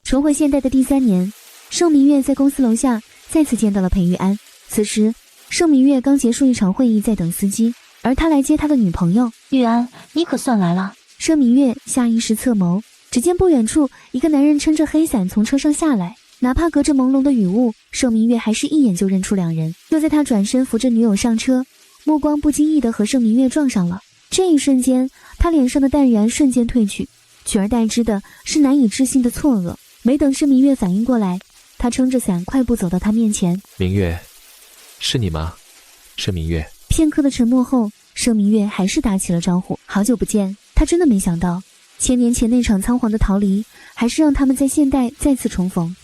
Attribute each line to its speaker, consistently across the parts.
Speaker 1: 重回现代的第3年，盛明月在公司楼下再次见到了裴玉安。此时，盛明月刚结束一场会议，在等司机，而他来接他的女朋友。
Speaker 2: 玉安，你可算来了。
Speaker 1: 盛明月下意识侧眸，只见不远处一个男人撑着黑伞从车上下来，哪怕隔着朦胧的雨雾，盛明月还是一眼就认出两人。就在他转身扶着女友上车，目光不经意地和盛明月撞上了。这一瞬间，他脸上的淡然瞬间褪去，取而代之的是难以置信的错愕。没等盛明月反应过来，他撑着伞快步走到他面前。
Speaker 3: 明月，是你吗？盛明月。
Speaker 1: 片刻的沉默后，盛明月还是打起了招呼。好久不见，他真的没想到，1000年前那场仓皇的逃离，还是让他们在现代再次重逢。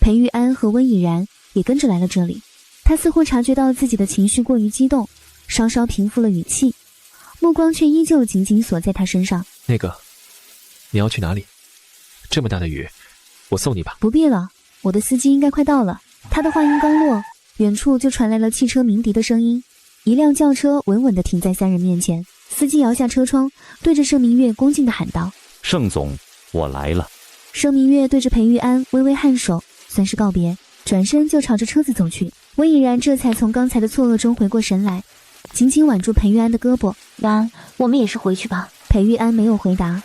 Speaker 1: 裴玉安和温以然也跟着来了这里，他似乎察觉到自己的情绪过于激动，稍稍平复了语气，目光却依旧紧紧锁在他身上。
Speaker 3: 那个，你要去哪里？这么大的雨，我送你吧。
Speaker 1: 不必了，我的司机应该快到了。他的话音刚落，远处就传来了汽车鸣笛的声音，一辆轿车稳稳地停在3人面前。司机摇下车窗，对着盛明月恭敬地喊道：
Speaker 4: 盛总，我来了。
Speaker 1: 盛明月对着裴玉安微微颔首，算是告别，转身就朝着车子走去。温以然这才从刚才的错愕中回过神来，紧紧挽住裴玉安的胳膊。
Speaker 2: 安，我们也是回去吧。
Speaker 1: 裴玉安没有回答，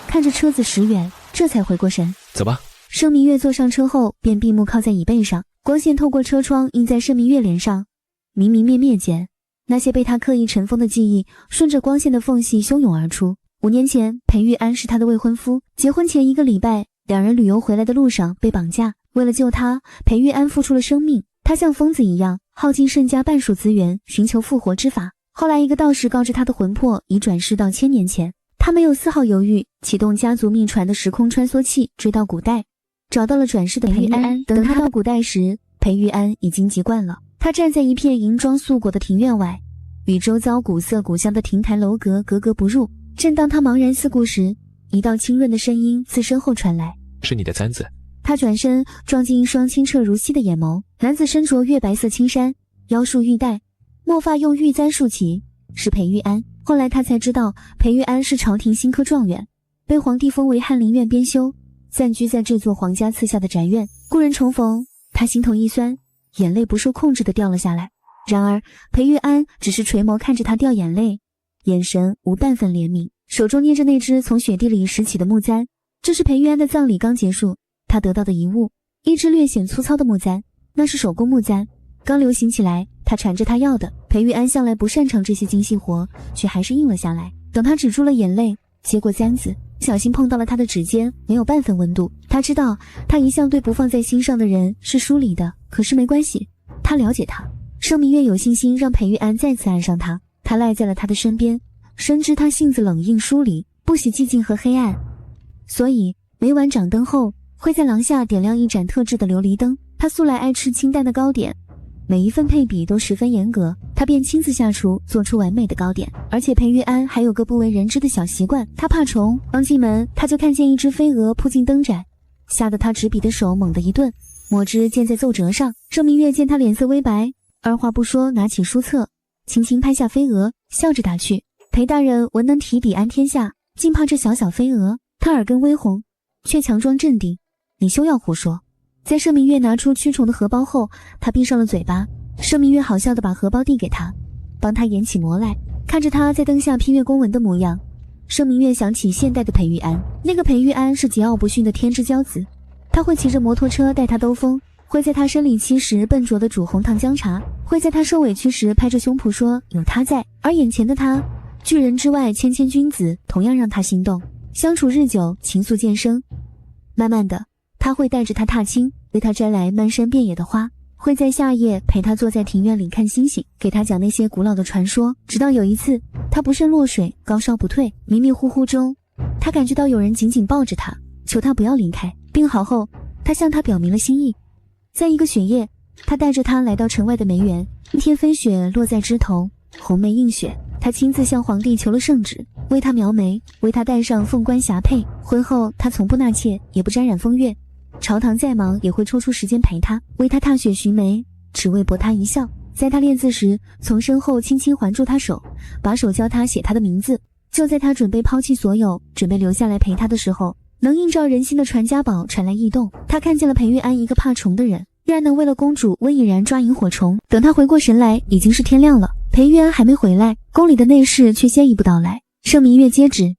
Speaker 1: 看着车子驶远，这才回过神。
Speaker 3: 走吧。
Speaker 1: 盛明月坐上车后，便闭目靠在椅背上，光线透过车窗映在盛明月脸上，明明灭灭间，那些被他刻意尘封的记忆顺着光线的缝隙汹涌而出。5年前，裴玉安是他的未婚夫，结婚前1个礼拜，两人旅游回来的路上被绑架，为了救他，裴玉安付出了生命。他像疯子一样耗尽盛家半数资源，寻求复活之法。后来一个道士告知他的魂魄已转世到1000年前，他没有丝毫犹豫，启动家族秘传的时空穿梭器，追到古代，找到了转世的裴玉安。等他到古代时，裴玉安已经习惯了。他站在一片银装素裹的庭院外，与周遭古色古香的亭台楼阁格格不入。正当他茫然四顾时，一道清润的声音自身后传来：
Speaker 3: 是你的簪子。
Speaker 1: 他转身撞进一双清澈如溪的眼眸，男子身着月白色青衫，腰束玉带，末发用玉簪束起，是裴玉安。后来他才知道，裴玉安是朝廷新科状元，被皇帝封为翰林院编修，暂居在这座皇家赐下的宅院。故人重逢，他心头一酸，眼泪不受控制地掉了下来。然而裴玉安只是垂眸看着他掉眼泪，眼神无半分怜悯，手中捏着那只从雪地里拾起的木簪。这是裴玉安的葬礼刚结束，他得到的遗物，一只略显粗糙的木簪，那是手工木簪，刚流行起来，他缠着他要的。裴玉安向来不擅长这些精细活，却还是应了下来。等他止住了眼泪，接过簪子，小心碰到了他的指尖，没有半分温度。他知道他一向对不放在心上的人是疏离的，可是没关系，他了解他。盛明月有信心让裴玉安再次爱上他，他赖在了他的身边，深知他性子冷硬疏离，不喜寂静和黑暗，所以每晚掌灯后会在廊下点亮一盏特制的琉璃灯。他素来爱吃清淡的糕点，每一份配比都十分严格，他便亲自下厨做出完美的糕点。而且裴玉安还有个不为人知的小习惯，他怕虫，刚进门他就看见一只飞蛾扑进灯盏，吓得他执笔的手猛地一顿，墨汁溅在奏折上。盛明月见他脸色微白，二话不说拿起书册，轻轻拍下飞蛾，笑着打趣：裴大人文能提笔安天下，竟怕这小小飞蛾。他耳根微红，却强装镇定：你休要胡说。在盛明月拿出驱虫的荷包后，他闭上了嘴巴。盛明月好笑地把荷包递给他，帮他研起膜来。看着他在灯下批阅公文的模样，盛明月想起现代的裴玉安。那个裴玉安是桀骜不驯的天之骄子，他会骑着摩托车带他兜风，会在他生理期时笨拙地煮红糖姜茶，会在他受委屈时拍着胸脯说有他在。而眼前的他，巨人之外谦谦君子，同样让他心动。相处日久，情愫渐生，慢慢的，他会带着他踏青，为他摘来漫山遍野的花，会在夏夜陪他坐在庭院里看星星，给他讲那些古老的传说。直到有一次，他不慎落水，高烧不退，迷迷糊糊中，他感觉到有人紧紧抱着他，求他不要离开。病好后，他向他表明了心意。在一个雪夜，他带着他来到城外的梅园，一天飞雪落在枝头，红梅映雪，他亲自向皇帝求了圣旨，为他描眉，为他戴上凤冠霞帔。婚后他从不纳妾，也不沾染风月，朝堂再忙也会抽出时间陪他，为他踏雪寻梅，只为博他一笑。在他练字时，从身后轻轻环住他手，把手教他写他的名字。就在他准备抛弃所有，准备留下来陪他的时候，能映照人心的传家宝传来异动，他看见了裴玉安一个怕虫的人，居然能为了公主温以然抓萤火虫。等他回过神来，已经是天亮了。裴玉安还没回来，宫里的内侍却先一步到来。盛明月接旨，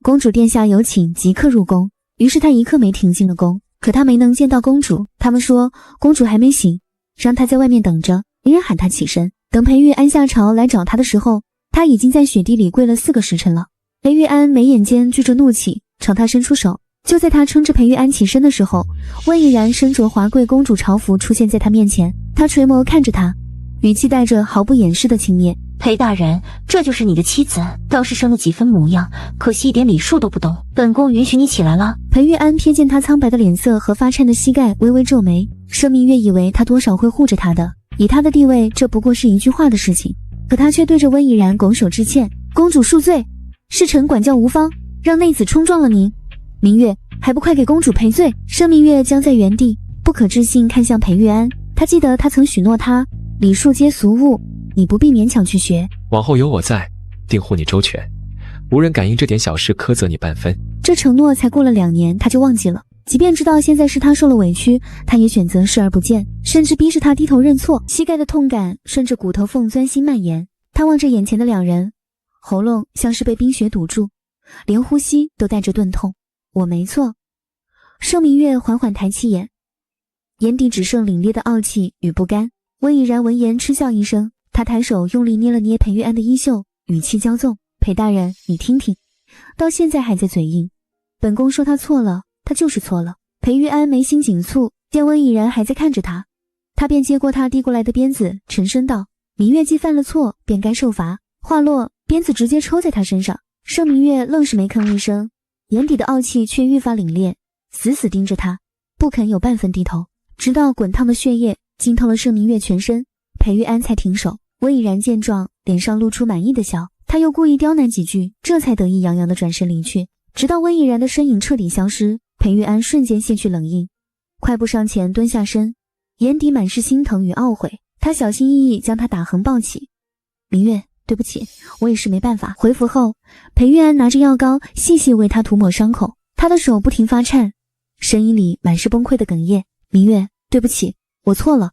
Speaker 1: 公主殿下有请，即刻入宫。于是他一刻没停进了宫，可他没能见到公主。他们说公主还没醒，让他在外面等着，没人喊他起身。等裴玉安下朝来找他的时候，他已经在雪地里跪了4个时辰了。裴玉安眉眼间聚着怒气，朝他伸出手。就在他撑着裴玉安起身的时候，温以然身着华贵公主朝服出现在他面前。他垂眸看着他，语气带着毫不掩饰的轻蔑。
Speaker 2: 裴大人，这就是你的妻子，倒是生了几分模样，可惜一点礼数都不懂。本宫允许你起来了。
Speaker 1: 裴玉安瞥见他苍白的脸色和发颤的膝盖，微微皱眉。盛明月以为他多少会护着他的，以他的地位，这不过是一句话的事情。可他却对着温以然拱手致歉：公主恕罪，是臣管教无方，让内子冲撞了您。明月，还不快给公主赔罪！盛明月僵在原地，不可置信看向裴玉安。他记得他曾许诺他，礼数皆俗物，你不必勉强去学。
Speaker 3: 往后有我在，定护你周全，无人敢因这点小事苛责你半分。
Speaker 1: 这承诺才过了2年，他就忘记了。即便知道现在是他受了委屈，他也选择视而不见，甚至逼着他低头认错。膝盖的痛感顺着骨头缝钻心蔓延，他望着眼前的2人，喉咙像是被冰雪堵住，连呼吸都带着钝痛。我没错。盛明月缓缓抬起眼，眼底只剩凛冽的傲气与不甘。温以然闻言嗤笑一声，他抬手用力捏了捏裴玉安的衣袖，语气骄纵：裴大人，你听听，到现在还在嘴硬。本宫说他错了，他就是错了。裴玉安眉心紧蹙，见温以然还在看着他，他便接过他递过来的鞭子，沉声道：明月既犯了错，便该受罚。话落，鞭子直接抽在他身上。盛明月愣是没吭一声，眼底的傲气却愈发凛冽，死死盯着他，不肯有半分低头，直到滚烫的血液浸透了盛明月全身，裴玉安才停手。温以然见状，脸上露出满意的笑，他又故意刁难几句，这才得意洋洋地转身离去。直到温以然的身影彻底消失，裴玉安瞬间卸去冷硬，快步上前蹲下身，眼底满是心疼与懊悔。他小心翼翼将他打横抱起：明月，对不起，我也是没办法。回府后，裴玉安拿着药膏细细为他涂抹伤口，他的手不停发颤，声音里满是崩溃的哽咽：明月，对不起，我错了，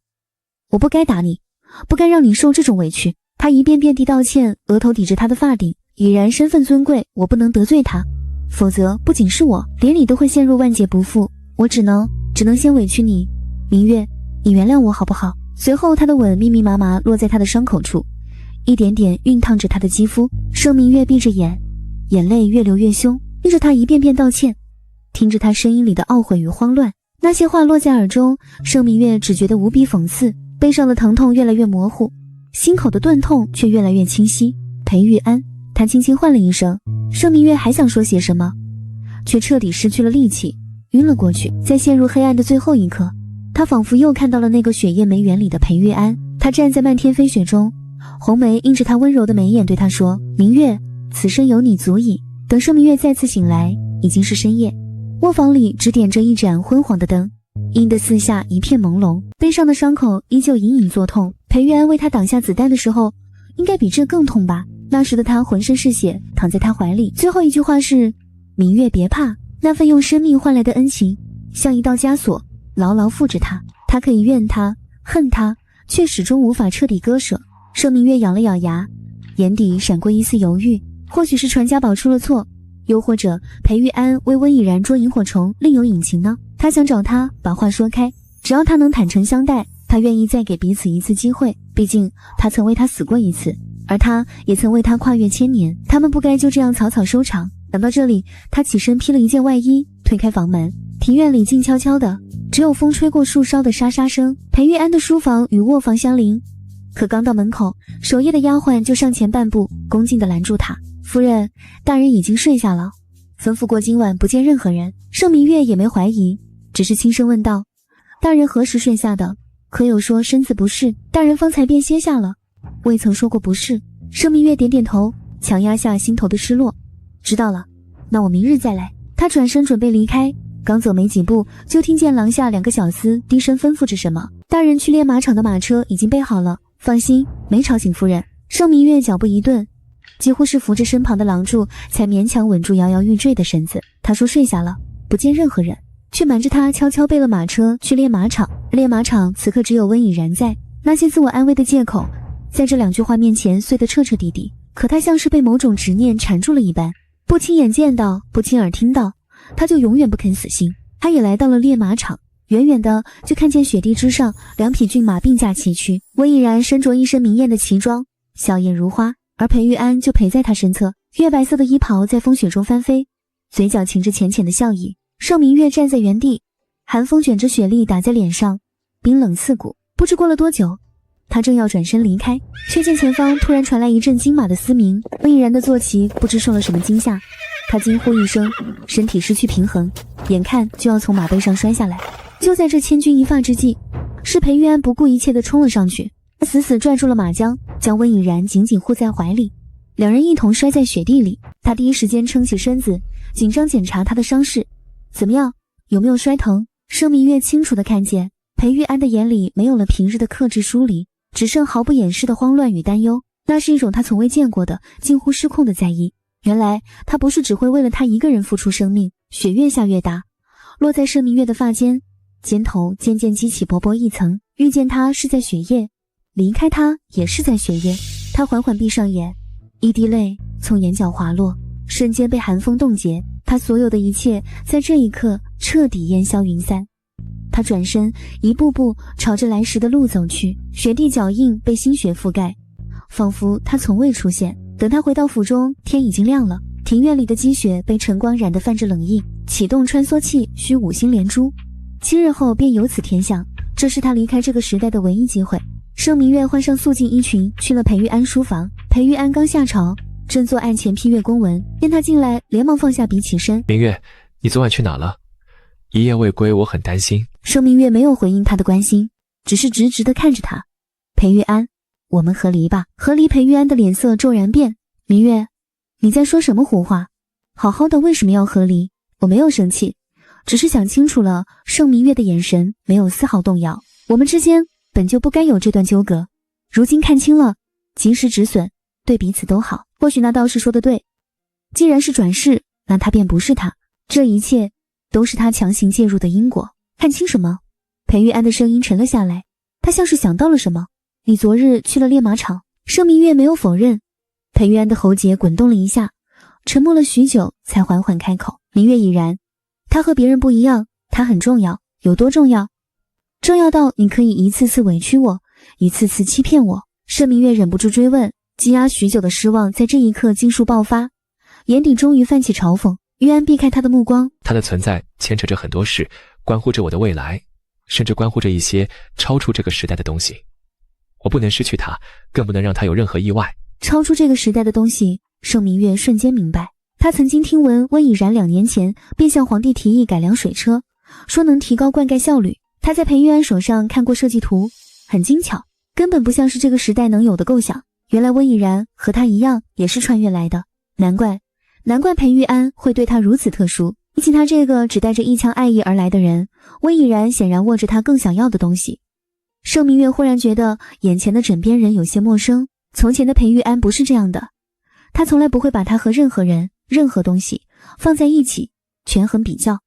Speaker 1: 我不该打你，不该让你受这种委屈。他一遍遍地道歉，额头抵着他的发顶，已然身份尊贵，我不能得罪他，否则不仅是我，连你都会陷入万劫不复。我只能先委屈你，明月，你原谅我好不好？随后他的吻密密麻麻落在他的伤口处，一点点熨烫着他的肌肤。盛明月闭着眼，眼泪越流越凶，听着他一遍遍道歉，听着他声音里的懊悔与慌乱。那些话落在耳中，盛明月只觉得无比讽刺，背上的疼痛越来越模糊，心口的钝痛却越来越清晰。裴玉安，他轻轻唤了一声。盛明月还想说些什么，却彻底失去了力气，晕了过去。在陷入黑暗的最后一刻，他仿佛又看到了那个雪夜梅园里的裴玉安。他站在漫天飞雪中，红梅映着他温柔的眉眼对他说：明月，此生有你足矣。等盛明月再次醒来，已经是深夜，卧房里只点着一盏昏黄的灯，映得四下一片朦胧，背上的伤口依旧隐隐作痛。裴玉安为他挡下子弹的时候，应该比这更痛吧？那时的他浑身是血，躺在他怀里，最后一句话是：明月别怕。那份用生命换来的恩情，像一道枷锁，牢牢缚着他。他可以怨他恨他，却始终无法彻底割舍。盛明月咬了咬牙，眼底闪过一丝犹豫，或许是传家宝出了错，又或者裴玉安为温以然捉萤火虫另有隐情呢？他想找他把话说开，只要他能坦诚相待，他愿意再给彼此一次机会。毕竟他曾为他死过一次，而他也曾为他跨越千年，他们不该就这样草草收场。想到这里，他起身披了一件外衣，推开房门。庭院里静悄悄的，只有风吹过树梢的沙沙声。裴玉安的书房与卧房相邻，可刚到门口，守夜的丫鬟就上前半步，恭敬地拦住他：夫人，大人已经睡下了，吩咐过今晚不见任何人。盛明月也没怀疑，只是轻声问道：大人何时睡下的？可有说身子不适？大人方才便歇下了，未曾说过不适。盛明月点点头，强压下心头的失落。知道了，那我明日再来。他转身准备离开，刚走没几步，就听见廊下2个小厮低声吩咐着什么。大人去练马场的马车已经备好了，放心，没吵醒夫人。盛明月脚步一顿，几乎是扶着身旁的廊柱，才勉强稳住摇摇欲坠的身子。他说睡下了。不见任何人，却瞒着他悄悄备了马车去练马场。练马场此刻只有温以然在，那些自我安慰的借口在这2句话面前碎得彻彻底底。可他像是被某种执念缠住了一般，不亲眼见到，不亲耳听到，他就永远不肯死心。他也来到了练马场，远远的就看见雪地之上2匹骏马并驾齐驱，温以然身着一身明艳的旗装，笑靥如花，而裴玉安就陪在他身侧，月白色的衣袍在风雪中翻飞，嘴角噙着浅浅的笑意。盛明月站在原地，寒风卷着雪粒打在脸上，冰冷刺骨。不知过了多久，他正要转身离开，却见前方突然传来一阵金马的嘶鸣。温以然的坐骑不知受了什么惊吓，他惊呼一声，身体失去平衡，眼看就要从马背上摔下来。就在这千钧一发之际，是裴玉安不顾一切地冲了上去，他死死拽住了马缰，将温以然紧紧护在怀里，两人一同摔在雪地里。他第一时间撑起身子，紧张检查他的伤势。怎么样，有没有摔疼？盛明月清楚地看见裴玉安的眼里没有了平日的克制疏离，只剩毫不掩饰的慌乱与担忧，那是一种他从未见过的近乎失控的在意。原来他不是只会为了他一个人付出生命。雪越下越大，落在盛明月的发间，肩头渐渐激起薄薄一层。遇见他是在雪夜，离开他也是在雪夜。他缓缓闭上眼，一滴泪从眼角滑落，瞬间被寒风冻结。他所有的一切在这一刻彻底烟消云散。他转身一步步朝着来时的路走去，雪地脚印被新雪覆盖，仿佛他从未出现。等他回到府中，天已经亮了，庭院里的积雪被晨光染得泛着冷意，启动穿梭器需5星连珠，7日后便有此天象。这是他离开这个时代的唯一机会。盛明月换上素净衣裙，去了裴玉安书房。裴玉安刚下朝，正坐案前批阅公文，见他进来，连忙放下笔起身。
Speaker 3: 明月，你昨晚去哪了？一夜未归，我很担心。
Speaker 1: 盛明月没有回应他的关心，只是直直地看着他。裴玉安，我们和离吧。和离。裴玉安的脸色骤然变。明月，你在说什么胡话？好好的为什么要和离？我没有生气，只是想清楚了。盛明月的眼神没有丝毫动摇。我们之间本就不该有这段纠葛，如今看清了，及时止损，对彼此都好。或许那道士说的对，既然是转世，那他便不是他，这一切都是他强行介入的因果。看清什么？裴玉安的声音沉了下来，他像是想到了什么。你昨日去了练马场。盛明月没有否认。裴玉安的喉结滚动了一下，沉默了许久，才缓缓开口。明月已然，他和别人不一样，他很重要。有多重要？重要到你可以一次次委屈我，一次次欺骗我。盛明月忍不住追问，积压许久的失望在这一刻尽数爆发，眼底终于泛起嘲讽。玉安避开他的目光。
Speaker 3: 他的存在牵扯着很多事，关乎着我的未来，甚至关乎着一些超出这个时代的东西。我不能失去他，更不能让他有任何意外。
Speaker 1: 超出这个时代的东西，盛明月瞬间明白。他曾经听闻温以然2年前便向皇帝提议改良水车，说能提高灌溉效率。他在裴玉安手上看过设计图，很精巧，根本不像是这个时代能有的构想。原来温以然和他一样也是穿越来的，难怪裴玉安会对他如此特殊。比起他这个只带着一腔爱意而来的人，温以然显然握着他更想要的东西。盛明月忽然觉得眼前的枕边人有些陌生，从前的裴玉安不是这样的，他从来不会把他和任何人、任何东西放在一起权衡比较，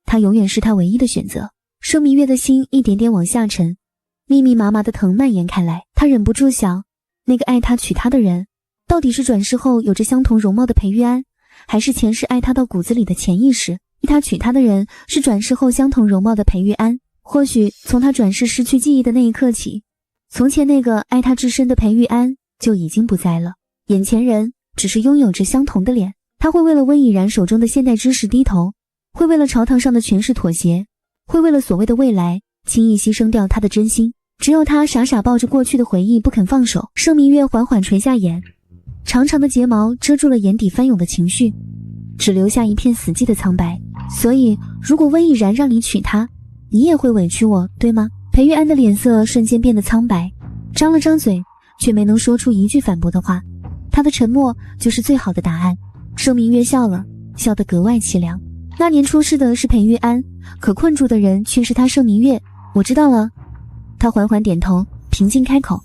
Speaker 1: 他永远是他唯一的选择。盛明月的心一点点往下沉，密密麻麻的疼蔓延开来。他忍不住想，那个爱他娶他的人，到底是转世后有着相同容貌的裴玉安，还是前世爱他到骨子里的潜意识？他娶他的人是转世后相同容貌的裴玉安。或许从他转世失去记忆的那一刻起，从前那个爱他至深的裴玉安就已经不在了。眼前人只是拥有着相同的脸，他会为了温以然手中的现代知识低头，会为了朝堂上的权势妥协，会为了所谓的未来轻易牺牲掉他的真心。只有他傻傻抱着过去的回忆不肯放手。盛明月缓缓垂下眼，长长的睫毛遮住了眼底翻涌的情绪，只留下一片死寂的苍白。所以如果温以然让你娶她，你也会委屈我，对吗？裴玉安的脸色瞬间变得苍白，张了张嘴，却没能说出一句反驳的话。他的沉默就是最好的答案。盛明月笑了，笑得格外凄凉。那年出事的是裴玉安，可困住的人却是他盛明月。我知道了。他缓缓点头，平静开口。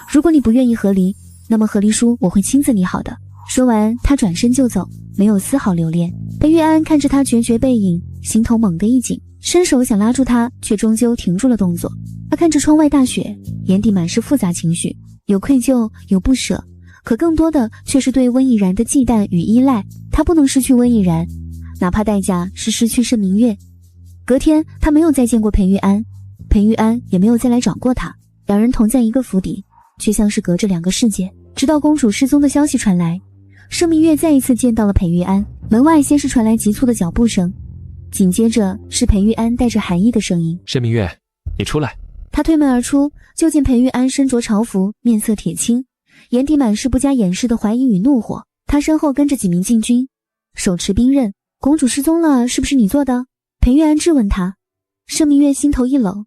Speaker 1: 如果你不愿意和离，那么和离书我会亲自拟好的。说完，他转身就走，没有丝毫留恋。裴玉安看着他决绝背影，心头猛地一紧，伸手想拉住他，却终究停住了动作。他看着窗外大雪，眼底满是复杂情绪，有愧疚，有不舍，可更多的却是对温逸然的忌惮与依赖。他不能失去温逸然，哪怕代价是失去盛明月。隔天，他没有再见过裴玉安，裴玉安也没有再来找过他，两人同在一个府邸，却像是隔着两个世界。直到公主失踪的消息传来，盛明月再一次见到了裴玉安。门外先是传来急促的脚步声，紧接着是裴玉安带着寒意的声音：
Speaker 3: 盛明月，你出来。
Speaker 1: 他推门而出，就见裴玉安身着朝服，面色铁青，眼底满是不加掩饰的怀疑与怒火。他身后跟着几名禁军，手持兵刃。公主失踪了，是不是你做的？裴玉安质问他。盛明月心头一冷，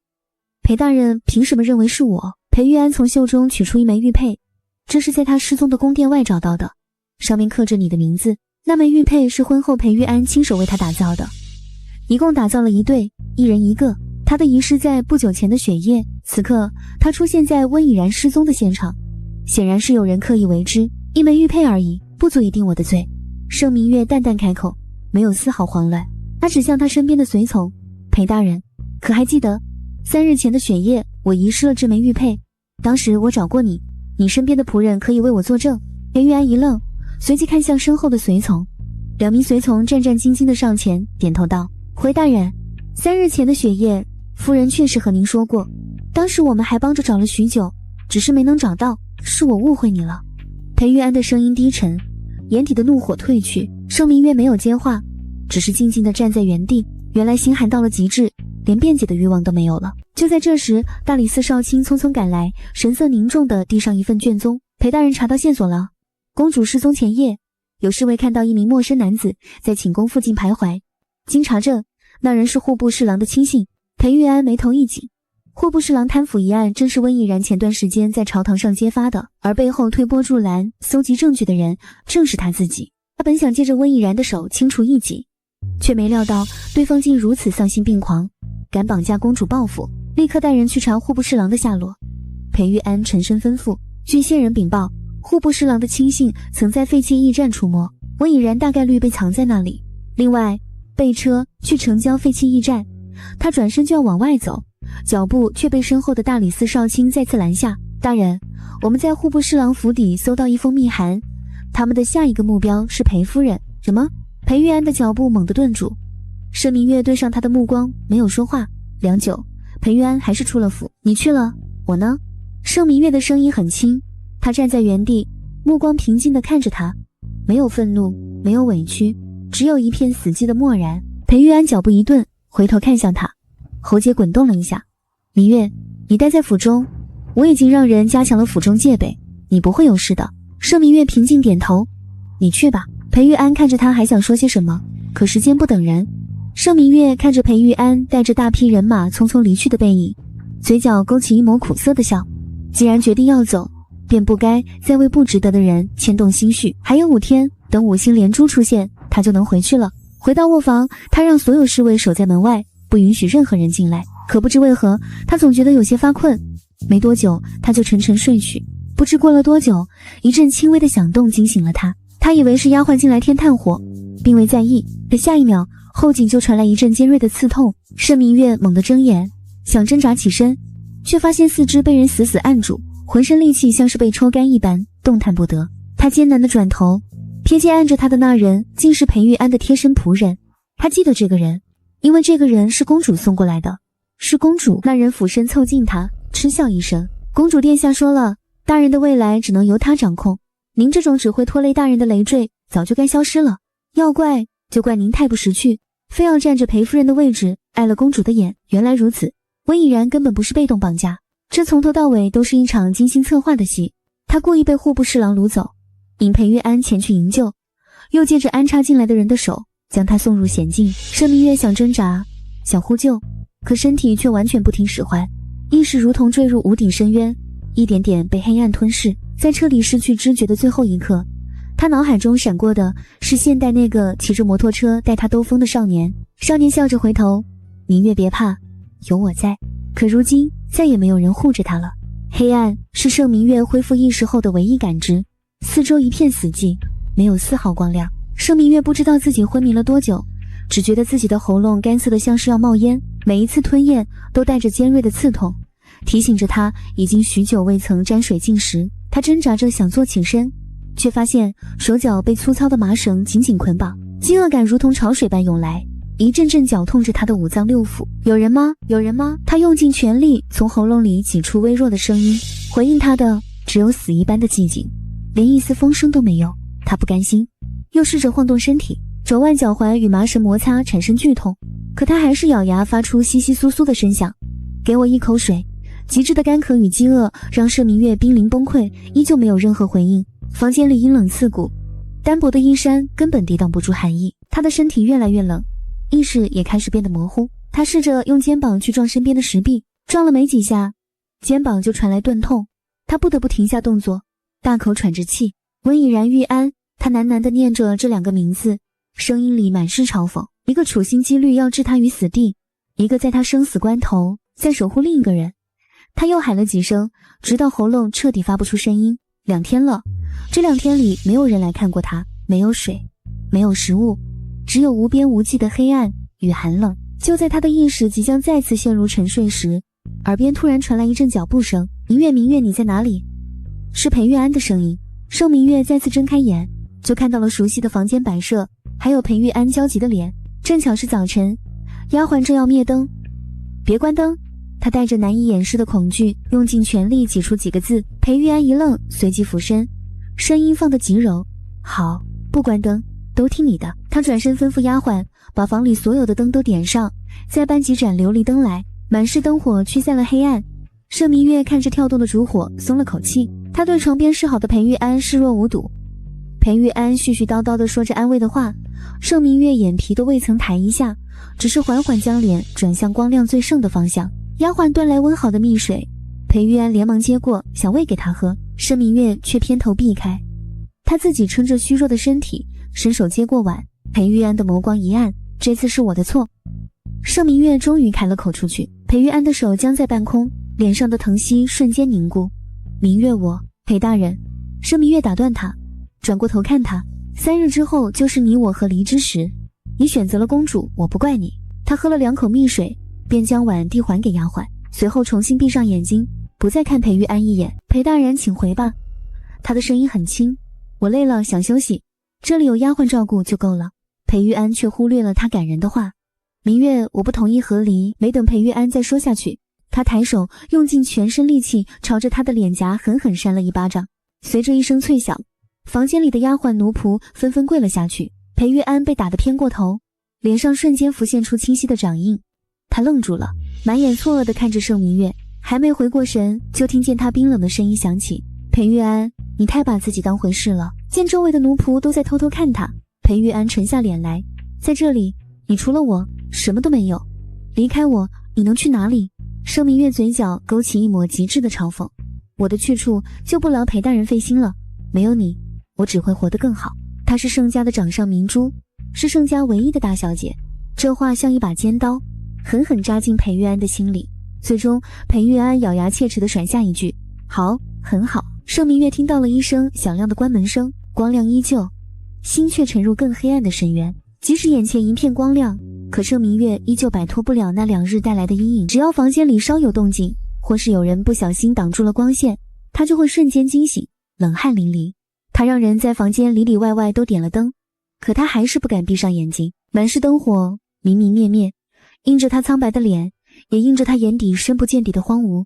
Speaker 1: 裴大人凭什么认为是我？裴玉安从袖中取出一枚玉佩，这是在他失踪的宫殿外找到的，上面刻着你的名字。那枚玉佩是婚后裴玉安亲手为他打造的，一共打造了一对，一人一个。他的遗失在不久前的雪夜，此刻他出现在温逸然失踪的现场，显然是有人刻意为之。一枚玉佩而已，不足以定我的罪。盛明月淡淡开口，没有丝毫慌乱。他指向他身边的随从，裴大人，可还记得3日前的雪夜，我遗失了这枚玉佩，当时我找过你，你身边的仆人可以为我作证。裴玉安一愣，随即看向身后的随从，两名随从战战兢兢地上前点头道：回大人，3日前的雪夜，夫人确实和您说过，当时我们还帮着找了许久，只是没能找到，是我误会你了。裴玉安的声音低沉，眼底的怒火褪去。盛明月没有接话，只是静静地站在原地，原来心寒到了极致，连辩解的欲望都没有了。就在这时，大理寺少卿匆匆赶来，神色凝重地递上一份卷宗。裴大人查到线索了，公主失踪前夜，有侍卫看到一名陌生男子在寝宫附近徘徊，经查证，那人是户部侍郎的亲信。裴玉安眉头一紧，户部侍郎贪腐一案正是温逸然前段时间在朝堂上揭发的，而背后推波助澜、搜集证据的人正是他自己。他本想借着温逸然的手清除异己，却没料到对方竟如此丧心病狂，敢绑架公主报复，立刻带人去查户部侍郎的下落。裴玉安沉声吩咐，据线人禀报，户部侍郎的亲信曾在废弃驿站出没，温逸然大概率被藏在那里。另外，备车去城郊废弃驿站，他转身就要往外走，脚步却被身后的大理寺少卿再次拦下。大人，我们在户部侍郎府邸搜到一封密函，他们的下一个目标是裴夫人。什么？裴玉安的脚步猛地顿住，盛明月对上他的目光，没有说话。良久，裴玉安还是出了府。你去了，我呢？盛明月的声音很轻，他站在原地，目光平静地看着他，没有愤怒，没有委屈，只有一片死寂的漠然。裴玉安脚步一顿，回头看向他，喉结滚动了一下。明月，你待在府中，我已经让人加强了府中戒备，你不会有事的。盛明月平静点头，你去吧。裴玉安看着他还想说些什么，可时间不等人。盛明月看着裴玉安带着大批人马匆匆离去的背影，嘴角勾起一抹苦涩的笑。既然决定要走，便不该再为不值得的人牵动心绪。还有5天，等5星连珠出现，他就能回去了。回到卧房，他让所有侍卫守在门外，不允许任何人进来。可不知为何，他总觉得有些发困。没多久，他就沉沉睡去。不知过了多久，一阵轻微的响动惊醒了他。他以为是丫鬟进来添炭火，并未在意。可下一秒，后颈就传来一阵尖锐的刺痛。盛明月猛地睁眼，想挣扎起身，却发现四肢被人死死按住，浑身力气像是被抽干一般，动弹不得。他艰难地转头，瞥见按着他的那人竟是裴玉安的贴身仆人。他记得这个人，因为这个人是公主送过来的。是公主。那人俯身凑近他，嗤笑一声：公主殿下说了，大人的未来只能由他掌控，您这种只会拖累大人的累赘早就该消失了。要怪就怪您太不识趣，非要占着裴夫人的位置，碍了公主的眼。原来如此，温逸然根本不是被动绑架，这从头到尾都是一场精心策划的戏。他故意被户部侍郎掳走，引裴玉安前去营救，又借着安插进来的人的手将他送入险境。盛明月想挣扎，想呼救，可身体却完全不听使唤，意识如同坠入无底深渊，一点点被黑暗吞噬。在彻底失去知觉的最后一刻，他脑海中闪过的是现代那个骑着摩托车带他兜风的少年。少年笑着回头：明月别怕，有我在。可如今再也没有人护着他了。黑暗是盛明月恢复意识后的唯一感知，四周一片死寂，没有丝毫光亮。盛明月不知道自己昏迷了多久，只觉得自己的喉咙干涩的像是要冒烟，每一次吞咽都带着尖锐的刺痛，提醒着他已经许久未曾沾水进食。他挣扎着想做起身，却发现手脚被粗糙的麻绳紧紧捆绑，饥饿感如同潮水般涌来，一阵阵绞痛着他的五脏六腑。有人吗？有人吗？他用尽全力从喉咙里挤出微弱的声音，回应他的只有死一般的寂静，连一丝风声都没有。他不甘心，又试着晃动身体，肘腕脚踝与麻绳摩擦产生剧痛，可他还是咬牙发出窸窸窣窣的声响。给我一口水。极致的干渴与饥饿让舍明月濒临崩溃，依旧没有任何回应。房间里阴冷刺骨，单薄的衣衫根本抵挡不住寒意，他的身体越来越冷，意识也开始变得模糊。他试着用肩膀去撞身边的石壁，撞了没几下，肩膀就传来钝痛，他不得不停下动作，大口喘着气。温以然、玉安，他喃喃地念着这两个名字，声音里满是嘲讽。一个处心积虑要置他于死地，一个在他生死关头在守护另一个人。他又喊了几声，直到喉咙彻底发不出声音。2天了，这2天里没有人来看过他，没有水，没有食物，只有无边无际的黑暗与寒冷。就在他的意识即将再次陷入沉睡时，耳边突然传来一阵脚步声。明月，明月，你在哪里？是裴玉安的声音。盛明月再次睁开眼，就看到了熟悉的房间摆设，还有裴玉安焦急的脸。正巧是早晨，丫鬟正要灭灯。别关灯。他带着难以掩饰的恐惧，用尽全力挤出几个字。裴玉安一愣，随即俯身，声音放得极柔：好，不关灯，都听你的。他转身吩咐丫鬟把房里所有的灯都点上，再搬几盏琉璃灯来，满是灯火驱散了黑暗。盛明月看着跳动的烛火，松了口气。他对床边侍好的裴玉安视若无睹。裴玉安絮絮叨叨地说着安慰的话，盛明月眼皮都未曾抬一下，只是缓缓将脸转向光亮最盛的方向。丫鬟端来温好的蜜水，裴玉安连忙接过，想喂给他喝。盛明月却偏头避开，他自己撑着虚弱的身体，伸手接过碗。裴玉安的眸光一暗，这次是我的错。盛明月终于开了口出去。裴玉安的手僵在半空，脸上的疼惜瞬间凝固。明月我，裴大人。盛明月打断他，转过头看他，3日之后就是你我和离之时，你选择了公主，我不怪你。他喝了2口蜜水，便将碗递还给丫鬟，随后重新闭上眼睛，不再看裴玉安一眼。裴大人请回吧。他的声音很轻，我累了，想休息，这里有丫鬟照顾就够了。裴玉安却忽略了他感人的话：明月，我不同意和离。没等裴玉安再说下去，他抬手用尽全身力气朝着他的脸颊狠狠扇了一巴掌。随着一声脆响，房间里的丫鬟奴仆纷纷跪了下去。裴玉安被打得偏过头，脸上瞬间浮现出清晰的掌印。他愣住了，满眼错愕地看着盛明月，还没回过神，就听见他冰冷的声音响起：裴玉安，你太把自己当回事了。见周围的奴仆都在偷偷看他，裴玉安沉下脸来：在这里，你除了我什么都没有，离开我你能去哪里？盛明月嘴角勾起一抹极致的嘲讽：我的去处就不劳裴大人费心了，没有你，我只会活得更好。她是盛家的掌上明珠，是盛家唯一的大小姐。这话像一把尖刀，狠狠扎进裴玉安的心里。最终裴玉安咬牙切齿地甩下一句：好，很好。盛明月听到了一声响亮的关门声，光亮依旧，心却沉入更黑暗的深渊。即使眼前一片光亮，可盛明月依旧摆脱不了那2日带来的阴影。只要房间里稍有动静，或是有人不小心挡住了光线，他就会瞬间惊醒，冷汗淋漓。他让人在房间里里外外都点了灯，可他还是不敢闭上眼睛。满是灯火，明明灭灭，映着他苍白的脸，也映着他眼底深不见底的荒芜。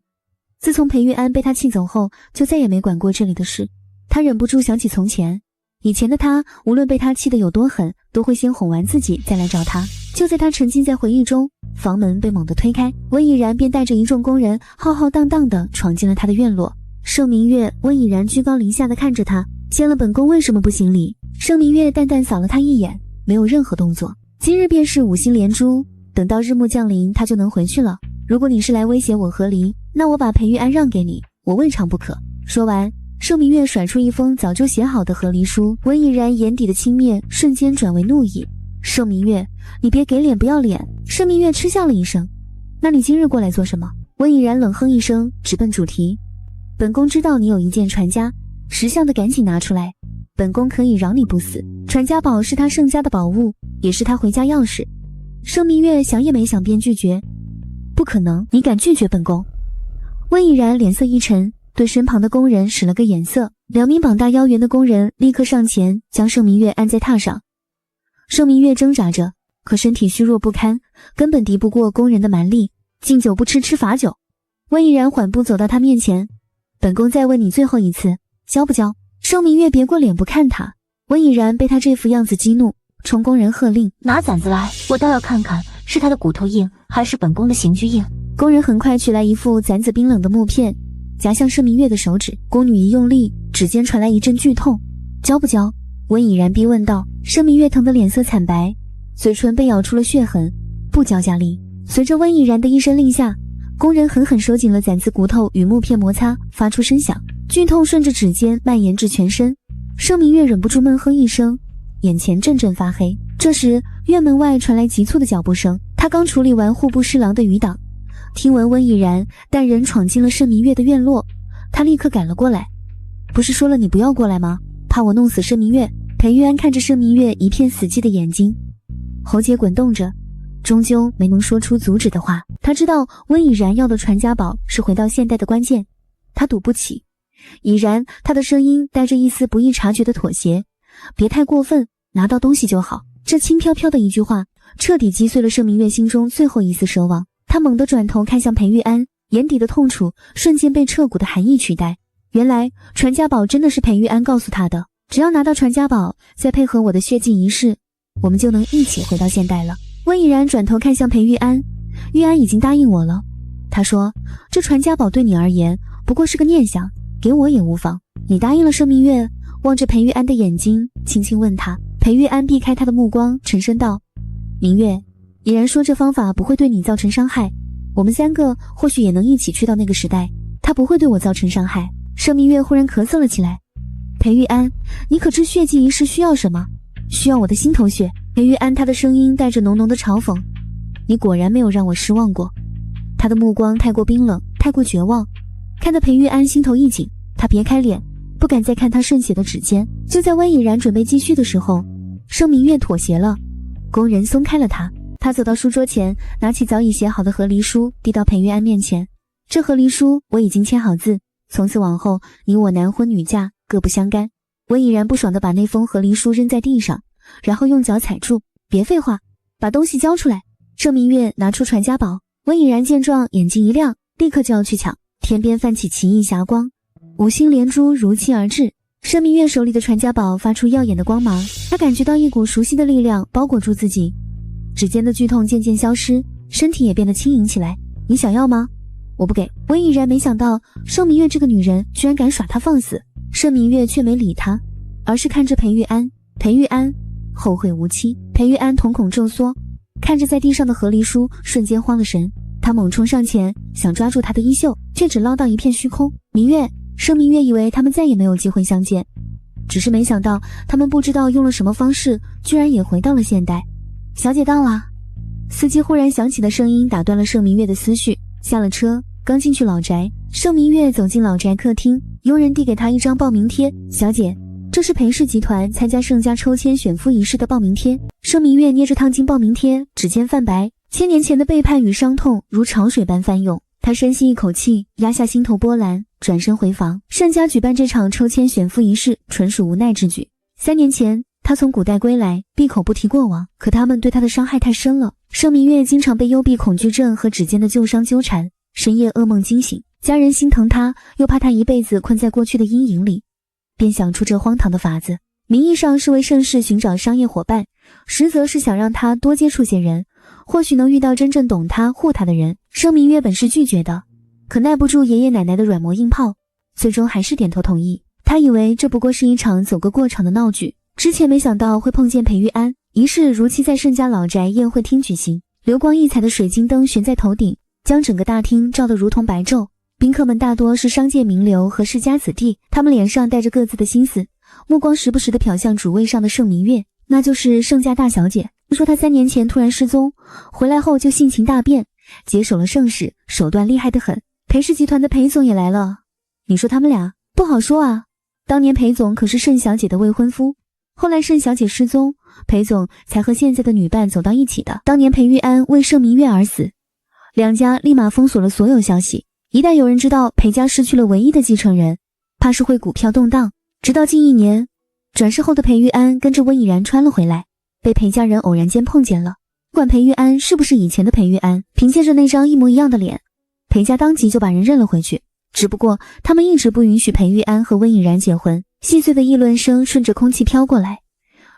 Speaker 1: 自从裴玉安被他气走后，就再也没管过这里的事。他忍不住想起从前，以前的他无论被他气得有多狠，都会先哄完自己再来找他。就在他沉浸在回忆中，房门被猛地推开，温以然便带着一众工人浩浩荡荡地闯进了他的院落。盛明月、温以然居高临下地看着他，见了本宫为什么不行礼？盛明月淡淡扫了他一眼，没有任何动作。今日便是5星连珠，等到日暮降临，他就能回去了。如果你是来威胁我和离，那我把裴玉安让给你，我未尝不可。说完，盛明月甩出一封早就写好的和离书。温以然眼底的轻蔑瞬间转为怒意：盛明月，你别给脸不要脸！盛明月嗤笑了一声：那你今日过来做什么？温以然冷哼一声，直奔主题：本宫知道你有一件传家，识相的赶紧拿出来。本宫可以饶你不死。传家宝是他盛家的宝物，也是他回家钥匙。盛明月想也没想便拒绝。不可能，你敢拒绝本宫？温以然脸色一沉，对身旁的工人使了个眼色。2名膀大腰圆的工人立刻上前将盛明月按在榻上。盛明月挣扎着，可身体虚弱不堪，根本敌不过工人的蛮力。敬酒不吃吃罚酒。温以然缓步走到他面前，本宫再问你最后一次，交不交？盛明月别过脸不看他。温以然被他这副样子激怒，冲工人喝令，
Speaker 2: 拿掸子来，我倒要看看是他的骨头硬还是本宫的刑具硬。
Speaker 1: 工人很快取来一副掸子冰冷的木片，夹向盛明月的手指。宫女一用力，指尖传来一阵剧痛。交不交？温以然逼问道。盛明月疼得脸色惨白，嘴唇被咬出了血痕。不交加力。随着温以然的一声令下，工人狠狠收紧了掸子，骨头与木片摩擦，发出声响，剧痛顺着指尖蔓延至全身。盛明月忍不住闷哼一声，眼前阵阵发黑。这时院门外传来急促的脚步声，他刚处理完户部侍郎的余党，听闻温以然带人闯进了盛明月的院落，他立刻赶了过来。不是说了你不要过来吗？怕我弄死盛明月？裴玉安看着盛明月一片死寂的眼睛，喉结滚动着，终究没能说出阻止的话。他知道温以然要的传家宝是回到现代的关键，他赌不起。已然，他的声音带着一丝不易察觉的妥协，别太过分，拿到东西就好。这轻飘飘的一句话彻底击碎了盛明月心中最后一丝奢望。他猛地转头看向裴玉安，眼底的痛楚瞬间被彻骨的寒意取代。原来传家宝真的是裴玉安告诉他的，只要拿到传家宝，再配合我的血祭仪式，我们就能一起回到现代了。温以然转头看向裴玉安，玉安已经答应我了。他说，这传家宝对你而言不过是个念想，给我也无妨。你答应了盛明月？望着裴玉安的眼睛，轻轻问他。裴玉安避开他的目光，沉声道，明月，已然说这方法不会对你造成伤害，我们3个或许也能一起去到那个时代，他不会对我造成伤害。盛明月忽然咳嗽了起来。裴玉安，你可知血祭仪式需要什么？需要我的心头血。裴玉安他的声音带着浓浓的嘲讽。你果然没有让我失望过。他的目光太过冰冷，太过绝望，看得裴玉安心头一紧，他别开脸，不敢再看他渗血的指尖。就在温以然准备继续的时候，盛明月妥协了。工人松开了他，他走到书桌前，拿起早已写好的和离书递到裴玉安面前。这和离书我已经签好字，从此往后你我男婚女嫁，各不相干。温以然不爽地把那封和离书扔在地上，然后用脚踩住。别废话，把东西交出来。盛明月拿出传家宝，温以然见状眼睛一亮，立刻就要去抢。天边泛起奇异霞光，5星连珠如期而至。盛明月手里的传家宝发出耀眼的光芒，他感觉到一股熟悉的力量包裹住自己，指尖的剧痛渐渐消失，身体也变得轻盈起来。你想要吗？我不给。温以然没想到盛明月这个女人居然敢耍他放肆。盛明月却没理他，而是看着裴玉安。裴玉安后会无期。裴玉安瞳孔骤缩，看着在地上的和离书，瞬间慌了神。他猛冲上前想抓住他的衣袖，却只捞到一片虚空。明月。盛明月以为他们再也没有机会相见，只是没想到他们不知道用了什么方式，居然也回到了现代。小姐到了。司机忽然响起的声音打断了盛明月的思绪。下了车，刚进去老宅，盛明月走进老宅客厅，佣人递给他一张报名贴。小姐，这是裴氏集团参加盛家抽签选夫仪式的报名贴。盛明月捏着烫金报名贴，指尖泛白，1000年前的背叛与伤痛如潮水般翻涌。他深吸一口气，压下心头波澜，转身回房。盛家举办这场抽签选夫仪式，纯属无奈之举。3年前，他从古代归来，闭口不提过往，可他们对他的伤害太深了。盛明月经常被幽闭恐惧症和指尖的旧伤纠缠，深夜噩梦惊醒。家人心疼他，又怕他一辈子困在过去的阴影里，便想出这荒唐的法子。名义上是为盛世寻找商业伙伴，实则是想让他多接触些人，或许能遇到真正懂他护他的人。盛明月本是拒绝的，可耐不住爷爷奶奶的软磨硬泡，最终还是点头同意。他以为这不过是一场走个过场的闹剧，之前没想到会碰见裴玉安。仪式如期在盛家老宅宴会厅举行，流光溢彩的水晶灯悬在头顶，将整个大厅照得如同白昼。宾客们大多是商界名流和世家子弟，他们脸上带着各自的心思，目光时不时地瞟向主位上的盛明月，那就是盛家大小姐。听说她3年前突然失踪，回来后就性情大变，接手了盛世，手段厉害得很。裴氏集团的裴总也来了，你说他们俩不好说啊。当年裴总可是盛小姐的未婚夫，后来盛小姐失踪，裴总才和现在的女伴走到一起的。当年裴玉安为盛明月而死，两家立马封锁了所有消息，一旦有人知道裴家失去了唯一的继承人，怕是会股票动荡。直到近1年，转世后的裴玉安跟着温以然穿了回来，被裴家人偶然间碰见了。不管裴玉安是不是以前的裴玉安，凭借着那张一模一样的脸，裴家当即就把人认了回去。只不过他们一直不允许裴玉安和温以然结婚。细碎的议论声顺着空气飘过来，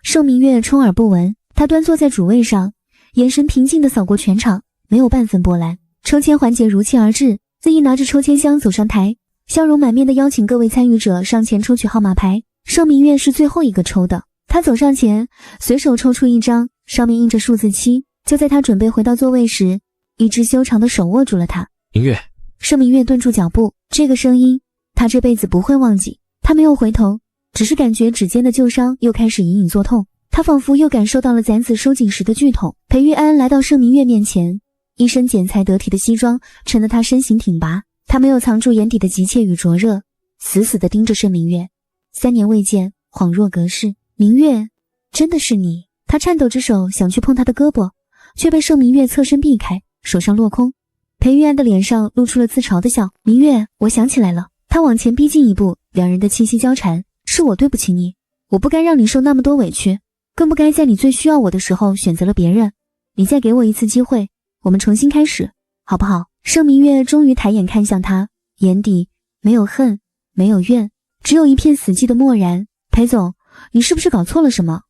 Speaker 1: 盛明月充耳不闻。他端坐在主位上，眼神平静地扫过全场，没有半分波澜。抽签环节如期而至，自己拿着抽签箱走上台，笑容满面地邀请各位参与者上前抽取号码牌。盛明月是最后一个抽的，他走上前，随手抽出一张，上面印着数字7。就在他准备回到座位时，一只修长的手握住了他。
Speaker 3: 明月。
Speaker 1: 盛明月顿住脚步，这个声音他这辈子不会忘记。他没有回头，只是感觉指尖的旧伤又开始隐隐作痛。他仿佛又感受到了攒子收紧时的剧痛。裴玉安来到盛明月面前，一身剪裁得体的西装衬得他身形挺拔。他没有藏住眼底的急切与灼热，死死地盯着盛明月。3年未见，恍若隔世。明月，真的是你？他颤抖着手想去碰他的胳膊，却被盛明月侧身避开，手上落空。裴玉安的脸上露出了自嘲的笑。明月，我想起来了。他往前逼近一步，两人的气息交缠。是我对不起你，我不该让你受那么多委屈，更不该在你最需要我的时候选择了别人。你再给我一次机会，我们重新开始，好不好？盛明月终于抬眼看向他，眼底没有恨，没有怨，只有一片死寂的漠然。裴总，你是不是搞错了什么？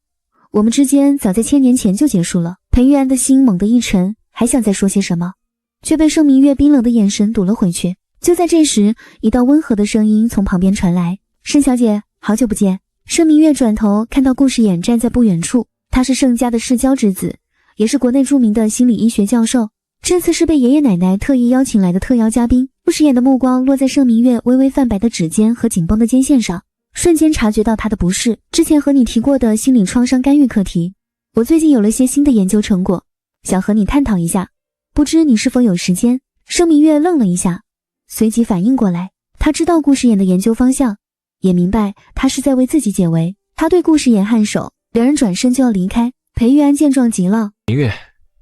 Speaker 1: 我们之间早在1000年前就结束了。裴玉安的心猛地一沉，还想再说些什么，却被盛明月冰冷的眼神堵了回去。就在这时，一道温和的声音从旁边传来：盛小姐，好久不见。盛明月转头看到顾世衍站在不远处，他是盛家的世交之子，也是国内著名的心理医学教授，这次是被爷爷奶奶特意邀请来的特邀嘉宾。顾世衍的目光落在盛明月微微泛白的指尖和紧绷的肩线上，瞬间察觉到他的不适。之前和你提过的心理创伤干预课题，我最近有了些新的研究成果，想和你探讨一下，不知你是否有时间？盛明月愣了一下，随即反应过来，他知道顾世衍的研究方向，也明白他是在为自己解围。他对顾世衍颔首，两人转身就要离开。裴玉安见状急了：
Speaker 3: 明月，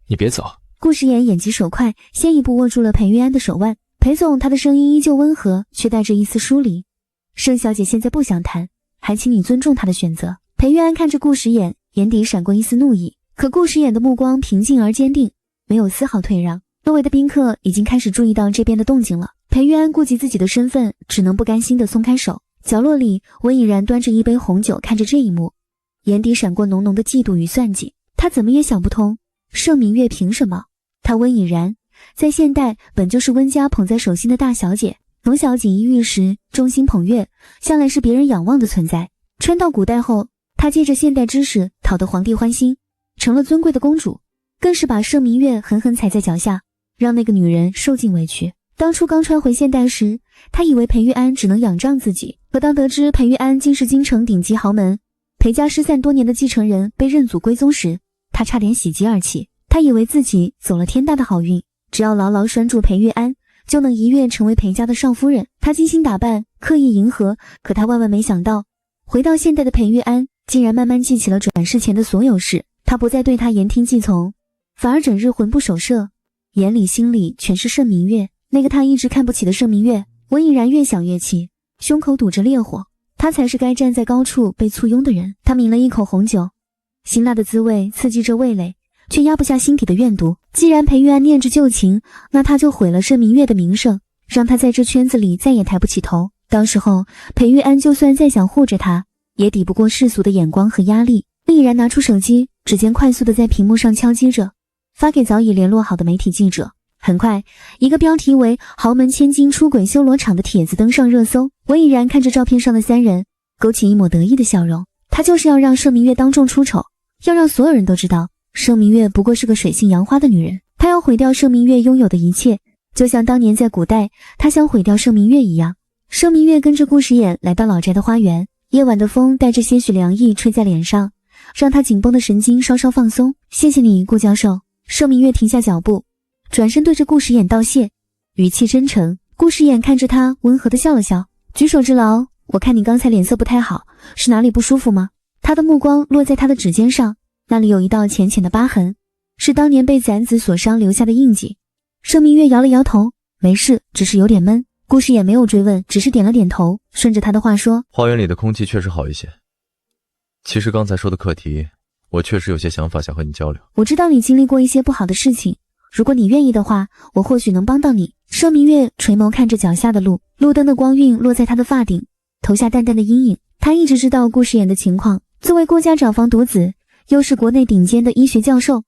Speaker 3: 你别走。
Speaker 1: 顾世衍眼疾手快，先一步握住了裴玉安的手腕。裴总，他的声音依旧温和，却带着一丝疏离。盛小姐现在不想谈，还请你尊重她的选择。裴玉安看着顾世衍，眼底闪过一丝怒意，可顾世衍的目光平静而坚定，没有丝毫退让。周围的宾客已经开始注意到这边的动静了。裴玉安顾及自己的身份，只能不甘心地松开手。角落里，温以然端着一杯红酒看着这一幕，眼底闪过浓浓的嫉妒与算计。他怎么也想不通，盛明月凭什么？他温以然在现代本就是温家捧在手心的大小姐，从小锦衣玉食，众星捧月，向来是别人仰望的存在。穿到古代后，她借着现代知识讨得皇帝欢心，成了尊贵的公主，更是把盛明月狠狠踩在脚下，让那个女人受尽委屈。当初刚穿回现代时，他以为裴玉安只能仰仗自己，可当得知裴玉安竟是京城顶级豪门，裴家失散多年的继承人被认祖归宗时，他差点喜极而泣。他以为自己走了天大的好运，只要牢牢拴住裴玉安，就能一跃成为裴家的少夫人。他精心打扮，刻意迎合，可他万万没想到，回到现代的裴玉安竟然慢慢记起了转世前的所有事。他不再对他言听计从，反而整日魂不守舍，眼里心里全是盛明月。那个他一直看不起的盛明月，温以然越想越气，胸口堵着烈火。他才是该站在高处被簇拥的人。他抿了一口红酒，辛辣的滋味刺激着味蕾，却压不下心底的怨毒。既然裴玉安念着旧情，那他就毁了盛明月的名声，让他在这圈子里再也抬不起头。到时候裴玉安就算再想护着他，也抵不过世俗的眼光和压力。温以然拿出手机，指尖快速地在屏幕上敲击着，发给早已联络好的媒体记者。很快，一个标题为豪门千金出轨修罗场的帖子登上热搜。温以然看着照片上的3人，勾起一抹得意的笑容。他就是要让盛明月当众出丑，要让所有人都知道盛明月不过是个水性杨花的女人。他要毁掉盛明月拥有的一切，就像当年在古代他想毁掉盛明月一样。盛明月跟着顾世衍来到老宅的花园，夜晚的风带着些许凉意吹在脸上，让他紧绷的神经稍稍放松。谢谢你，顾教授。盛明月停下脚步，转身对着顾世衍道谢，语气真诚。顾世衍看着他温和地笑了笑，举手之劳，我看你刚才脸色不太好，是哪里不舒服吗？他的目光落在他的指尖上，那里有一道浅浅的疤痕，是当年被攒子所伤留下的印记。盛明月摇了摇头，没事，只是有点闷。顾时也没有追问，只是点了点头，顺着他的话说，
Speaker 5: 花园里的空气确实好一些。其实刚才说的课题，我确实有些想法想和你交流。
Speaker 1: 我知道你经历过一些不好的事情，如果你愿意的话，我或许能帮到你。盛明月垂眸看着脚下的路，路灯的光晕落在他的发顶，投下淡淡的阴影。他一直知道顾时言的情况，作为顾家长房独子，又是国内顶尖的医学教授，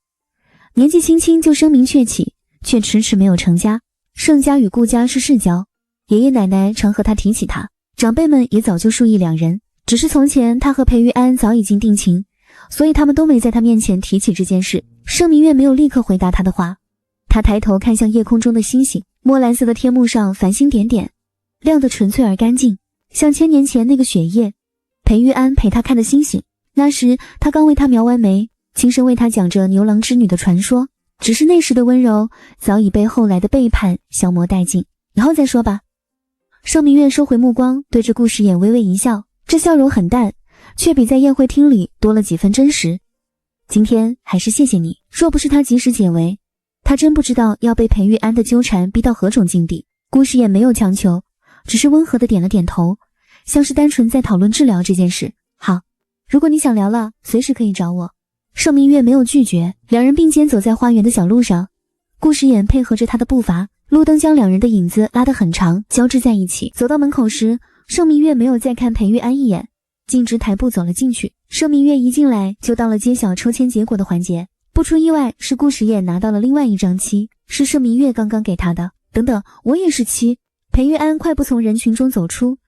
Speaker 1: 年纪轻轻就声名鹊起，却迟迟没有成家。盛家与顾家是世交，爷爷奶奶常和他提起他，长辈们也早就数一两人，只是从前他和裴玉安早已经定情，所以他们都没在他面前提起这件事。盛明月没有立刻回答他的话，他抬头看向夜空中的星星，墨蓝色的天幕上繁星点点，亮得纯粹而干净，像1000年前那个雪夜，裴玉安陪他看的星星。那时他刚为他描完眉，轻声为他讲着牛郎织女的传说，只是那时的温柔早已被后来的背叛消磨殆尽。以后再说吧。盛明月收回目光，对着顾时言微微一笑，这笑容很淡，却比在宴会厅里多了几分真实。今天还是谢谢你，若不是他及时解围，他真不知道要被裴玉安的纠缠逼到何种境地。顾时言没有强求，只是温和地点了点头，像是单纯在讨论治疗这件事。好，如果你想聊了，随时可以找我。盛明月没有拒绝，两人并肩走在花园的小路上，顾时言配合着他的步伐，路灯将两人的影子拉得很长，交织在一起。走到门口时，盛明月没有再看裴玉安一眼，径直抬步走了进去。盛明月一进来就到了揭晓抽签结果的环节，不出意外是顾时言拿到了另外一张七，是盛明月刚刚给他的。等等，我也是七。裴玉安快步从人群中走出，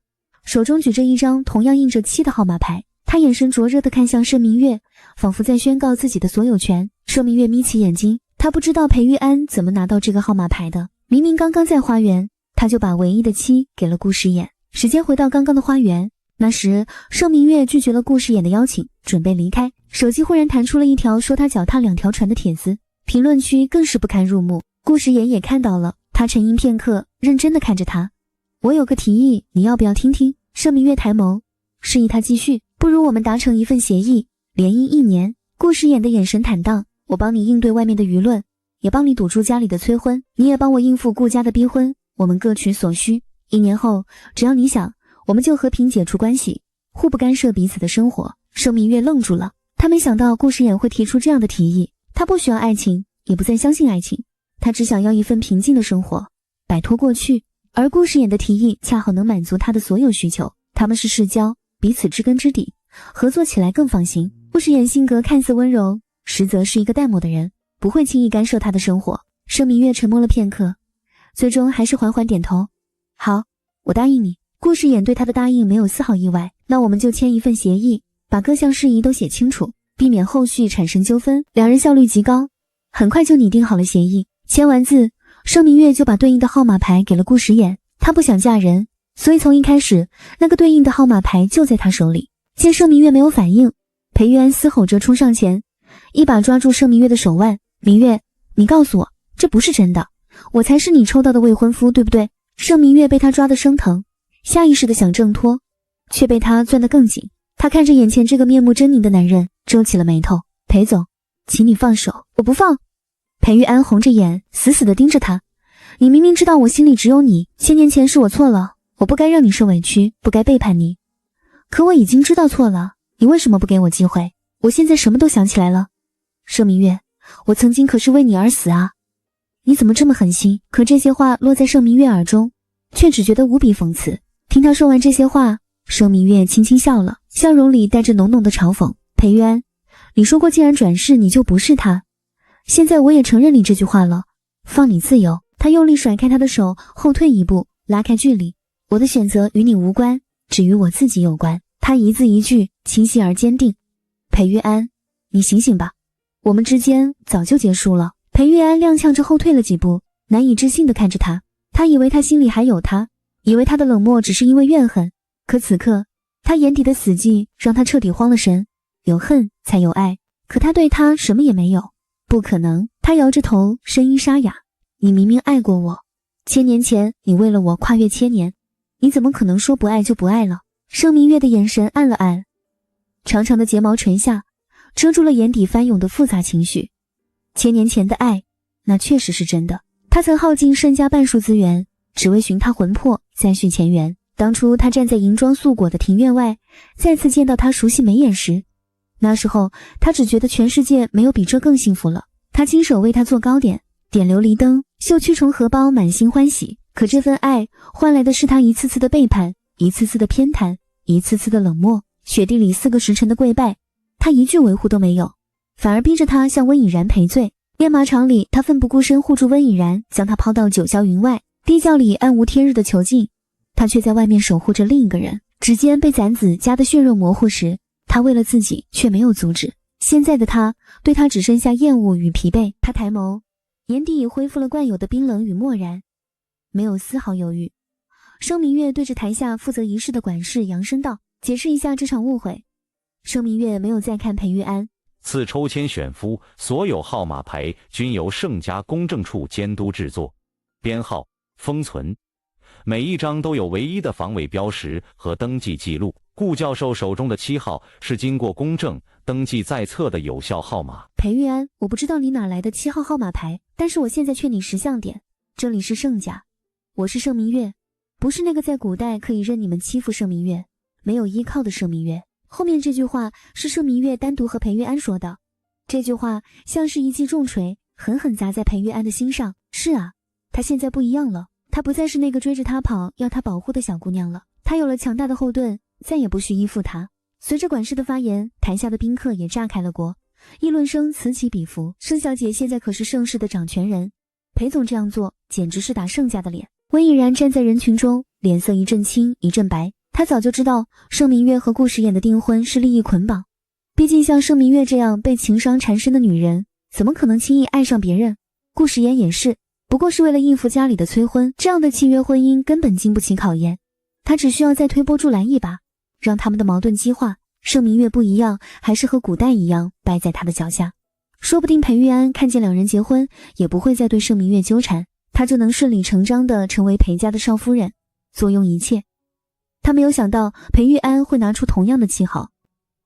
Speaker 1: 手中举着一张同样印着七的号码牌，他眼神灼热地看向盛明月，仿佛在宣告自己的所有权。盛明月眯起眼睛，他不知道裴玉安怎么拿到这个号码牌的，明明刚刚在花园，他就把唯一的七给了顾时言。时间回到刚刚的花园，那时盛明月拒绝了顾时言的邀请，准备离开，手机忽然弹出了一条说他脚踏2条船的帖子，评论区更是不堪入目。顾时言也看到了，他沉吟片刻，认真地看着他。我有个提议，你要不要听听？盛明月抬眸，示意他继续。不如我们达成一份协议，联姻1年。顾时言的眼神坦荡，我帮你应对外面的舆论，也帮你堵住家里的催婚，你也帮我应付顾家的逼婚，我们各取所需。1年后，只要你想，我们就和平解除关系，互不干涉彼此的生活。盛明月愣住了，他没想到顾时言会提出这样的提议。他不需要爱情，也不再相信爱情，他只想要一份平静的生活，摆脱过去。而顾时言的提议恰好能满足他的所有需求，他们是世交，彼此知根知底，合作起来更放心。顾时言性格看似温柔，实则是一个淡漠的人，不会轻易干涉他的生活。盛明月沉默了片刻，最终还是缓缓点头。好，我答应你。顾时言对他的答应没有丝毫意外，那我们就签一份协议，把各项事宜都写清楚，避免后续产生纠纷。两人效率极高，很快就拟定好了协议。签完字，盛明月就把对应的号码牌给了顾时言。他不想嫁人，所以从一开始，那个对应的号码牌就在他手里。见盛明月没有反应，裴玉安嘶吼着冲上前，一把抓住盛明月的手腕。明月，你告诉我，这不是真的，我才是你抽到的未婚夫，对不对？盛明月被他抓得生疼，下意识地想挣脱，却被他攥得更紧。他看着眼前这个面目狰狞的男人，皱起了眉头。裴总，请你放手。我不放。裴玉安红着眼，死死地盯着他。你明明知道我心里只有你，1000年前是我错了，我不该让你受委屈，不该背叛你。可我已经知道错了，你为什么不给我机会？我现在什么都想起来了。盛明月，我曾经可是为你而死啊！你怎么这么狠心？可这些话落在盛明月耳中，却只觉得无比讽刺。听他说完这些话，盛明月轻轻笑了，笑容里带着浓浓的嘲讽。裴玉安，你说过既然转世你就不是他，现在我也承认你这句话了，放你自由。他用力甩开他的手，后退一步，拉开距离。我的选择与你无关，只与我自己有关。他一字一句，清晰而坚定。裴玉安，你醒醒吧，我们之间早就结束了。裴玉安踉跄着后退了几步，难以置信地看着他。他以为他心里还有他，以为他的冷漠只是因为怨恨，可此刻他眼底的死寂让他彻底慌了神。有恨才有爱，可他对他什么也没有。不可能。他摇着头，声音沙哑。你明明爱过我，1000年前你为了我跨越千年，你怎么可能说不爱就不爱了？盛明月的眼神暗了暗，长长的睫毛垂下，遮住了眼底翻涌的复杂情绪。千年前的爱，那确实是真的。他曾耗尽身家半数资源，只为寻他魂魄，再续前缘。当初他站在银装素裹的庭院外，再次见到他熟悉眉眼时，那时候他只觉得全世界没有比这更幸福了。他亲手为他做糕点，点琉璃灯，绣曲虫荷包，满心欢喜。可这份爱换来的是他一次次的背叛，一次次的偏袒，一次次的冷漠。雪地里4个时辰的跪拜，他一句维护都没有，反而逼着他向温以然赔罪。练马场里，他奋不顾身护住温以然，将他抛到九霄云外。地窖里暗无天日的囚禁，他却在外面守护着另一个人。指尖被攒子夹得血肉模糊时，他为了自己却没有阻止。现在的他对他只剩下厌恶与疲惫。他抬眸，眼底已恢复了惯有的冰冷与漠然，没有丝毫犹豫。盛明月对着台下负责仪式的管事扬声道：“解释一下这场误会。”盛明月没有再看裴玉安。
Speaker 4: 次抽签选夫，所有号码牌均由盛家公证处监督制作，编号、封存，每一张都有唯一的防伪标识和登记记录。顾教授手中的7号是经过公证、登记在册的有效号码。
Speaker 1: 裴玉安，我不知道你哪来的7号号码牌，但是我现在劝你识相点，这里是盛家，我是盛明月，不是那个在古代可以任你们欺负盛明月、没有依靠的盛明月。后面这句话是盛明月单独和裴玉安说的，这句话像是一记重锤，狠狠砸在裴玉安的心上。是啊，他现在不一样了，他不再是那个追着他跑要他保护的小姑娘了，他有了强大的后盾，再也不需依附他。随着管事的发言，台下的宾客也炸开了锅，议论声此起彼伏。盛小姐现在可是盛世的掌权人，裴总这样做简直是打盛家的脸。温以然站在人群中，脸色一阵青一阵白。他早就知道盛明月和顾时衍的订婚是利益捆绑，毕竟像盛明月这样被情伤缠身的女人，怎么可能轻易爱上别人？顾时衍也是，不过是为了应付家里的催婚，这样的契约婚姻根本经不起考验。他只需要再推波助澜一把，让他们的矛盾激化。盛明月不一样，还是和古代一样败在他的脚下。说不定裴玉安看见两人结婚，也不会再对盛明月纠缠，他就能顺理成章地成为裴家的少夫人，坐拥一切。他没有想到裴玉安会拿出同样的7号，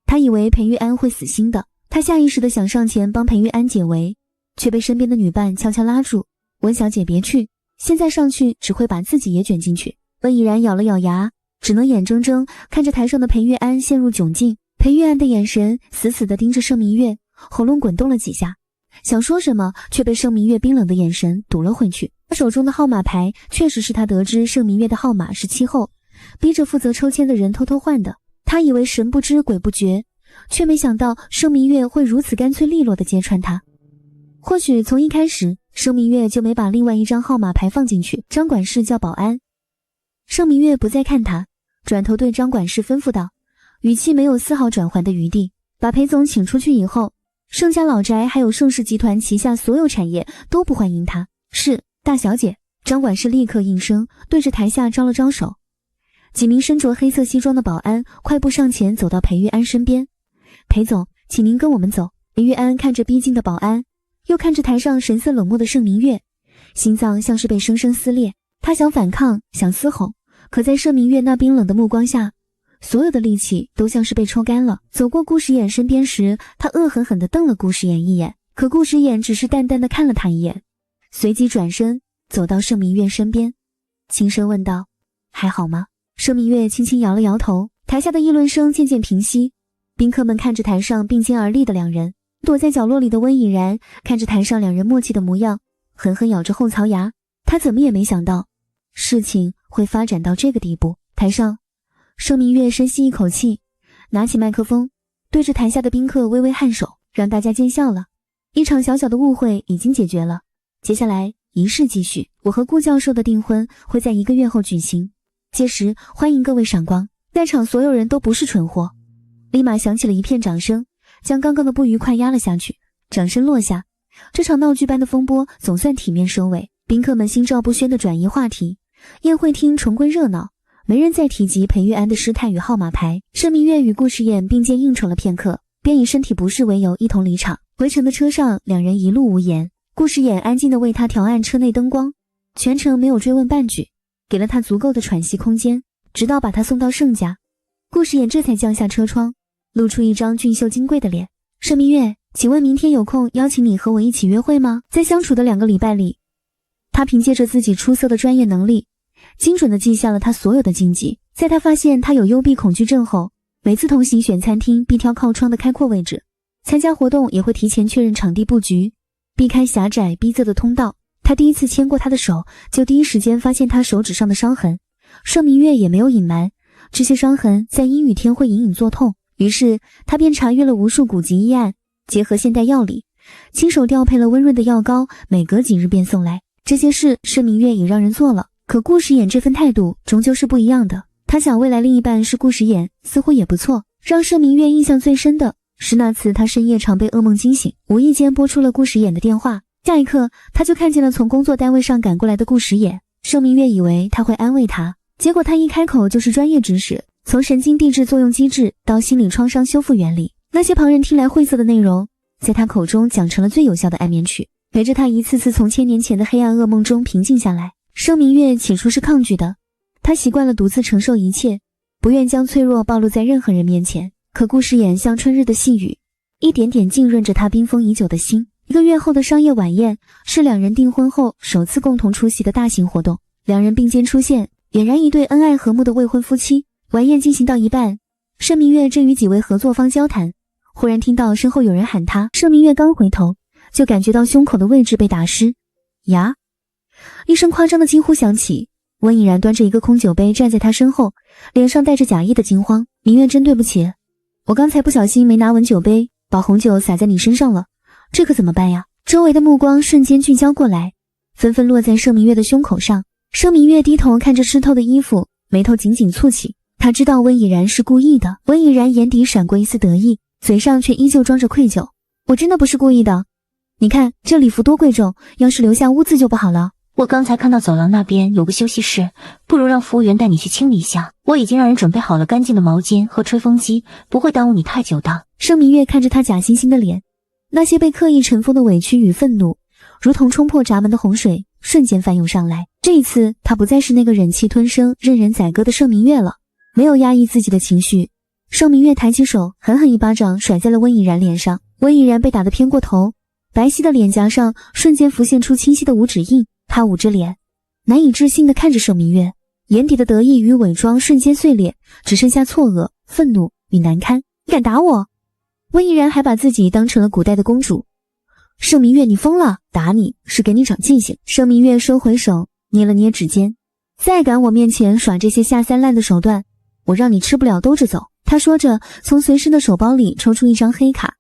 Speaker 1: 他以为裴玉安会死心的，他下意识地想上前帮裴玉安解围，却被身边的女伴悄悄拉住：“温小姐别去，现在上去只会把自己也卷进去。”温以然咬了咬牙，只能眼睁睁看着台上的裴玉安陷入窘境。裴玉安的眼神死死地盯着盛明月，喉咙滚动了几下，想说什么却被盛明月冰冷的眼神堵了回去。他手中的号码牌确实是他得知盛明月的号码是7后，逼着负责抽签的人偷偷换的。他以为神不知鬼不觉，却没想到盛明月会如此干脆利落地揭穿他。或许从一开始盛明月就没把另外一张号码牌放进去。张管事叫保安。盛明月不再看他，转头对张管事吩咐道，语气没有丝毫转圜的余地：“把裴总请出去以后，盛家老宅还有盛氏集团旗下所有产业都不欢迎他。”“是，大小姐。”张管事立刻应声，对着台下招了招手。几名身着黑色西装的保安快步上前，走到裴玉安身边：“裴总，请您跟我们走。”裴玉安看着逼近的保安，又看着台上神色冷漠的盛明月，心脏像是被生生撕裂。他想反抗，想嘶吼，可在盛明月那冰冷的目光下，所有的力气都像是被抽干了。走过顾时衍身边时，他恶狠狠地瞪了顾时衍一眼，可顾时衍只是淡淡地看了他一眼，随即转身走到盛明月身边，轻声问道：“还好吗？”盛明月轻轻摇了摇头。台下的议论声渐渐平息，宾客们看着台上并肩而立的两人，躲在角落里的温以然看着台上两人默契的模样，狠狠咬着后槽牙。他怎么也没想到事情会发展到这个地步。台上，盛明月深吸一口气，拿起麦克风，对着台下的宾客微微颔首，让大家见笑了。一场小小的误会已经解决了，接下来仪式继续。我和顾教授的订婚会在1个月后举行，届时欢迎各位赏光。在场所有人都不是蠢货，立马响起了一片掌声，将刚刚的不愉快压了下去。掌声落下，这场闹剧般的风波总算体面收尾。宾客们心照不宣地转移话题，宴会厅重归热闹，没人再提及裴玉安的失态与号码牌。盛明月与顾时衍并肩应酬了片刻，便以身体不适为由一同离场。回程的车上，两人一路无言。顾时衍安静地为他调暗车内灯光，全程没有追问半句，给了他足够的喘息空间，直到把他送到盛家。顾时言这才降下车窗，露出一张俊秀金贵的脸。盛明月，请问明天有空邀请你和我一起约会吗？在相处的2个礼拜里，他凭借着自己出色的专业能力，精准地记下了他所有的禁忌。在他发现他有幽闭恐惧症后，每次同行选餐厅必挑靠窗的开阔位置，参加活动也会提前确认场地布局，避开狭窄逼仄的通道。他第一次牵过他的手，就第一时间发现他手指上的伤痕。盛明月也没有隐瞒，这些伤痕在阴雨天会隐隐作痛。于是他便查阅了无数古籍医案，结合现代药理，亲手调配了温润的药膏，每隔几日便送来。这些事盛明月已让人做了，可顾时言这份态度终究是不一样的。他想未来另一半是顾时言，似乎也不错。让盛明月印象最深的是那次他深夜常被噩梦惊醒，无意间拨出了顾时言的电话。下一刻他就看见了从工作单位上赶过来的顾时言。盛明月以为他会安慰他，结果他一开口就是专业知识，从神经递质作用机制到心理创伤修复原理，那些旁人听来晦涩的内容，在他口中讲成了最有效的安眠曲，陪着他一次次从1000年前的黑暗噩梦中平静下来。盛明月起初是抗拒的，他习惯了独自承受一切，不愿将脆弱暴露在任何人面前。可顾时言像春日的细雨，一点点浸润着他冰封已久的心。1个月后的商业晚宴是2人订婚后首次共同出席的大型活动，2人并肩出现，俨然一对恩爱和睦的未婚夫妻。晚宴进行到一半，盛明月正与几位合作方交谈，忽然听到身后有人喊他。盛明月刚回头，就感觉到胸口的位置被打湿。呀！一声夸张的惊呼响起，温以然端着一个空酒杯站在他身后，脸上带着假意的惊慌。明月，真对不起，我刚才不小心没拿稳酒杯，把红酒洒在你身上了，这可怎么办呀？周围的目光瞬间聚焦过来，纷纷落在盛明月的胸口上。盛明月低头看着湿透的衣服，眉头紧紧蹙起。他知道温以然是故意的。温以然眼底闪过一丝得意，嘴上却依旧装着愧疚。我真的不是故意的，你看这礼服多贵重，要是留下污渍就不好了。
Speaker 2: 我刚才看到走廊那边有个休息室，不如让服务员带你去清理一下。我已经让人准备好了干净的毛巾和吹风机，不会耽误你太久的。
Speaker 1: 盛明月看着他假惺惺的脸，那些被刻意尘封的委屈与愤怒，如同冲破闸门的洪水，瞬间翻涌上来。这一次他不再是那个忍气吞声任人宰割的盛明月了，没有压抑自己的情绪。盛明月抬起手，狠狠一巴掌甩在了温以然脸上。温以然被打得偏过头，白皙的脸颊上瞬间浮现出清晰的五指印。他捂着脸，难以置信地看着盛明月，眼底的得意与伪装瞬间碎裂，只剩下错愕、愤怒与难堪。你敢打我？温以然还把自己当成了古代的公主。盛明月，你疯了，打你是给你长记性。盛明月收回手，捏了捏指尖，再敢我面前耍这些下三滥的手段，我让你吃不了兜着走。他说着，从随身的手包里抽出一张黑卡，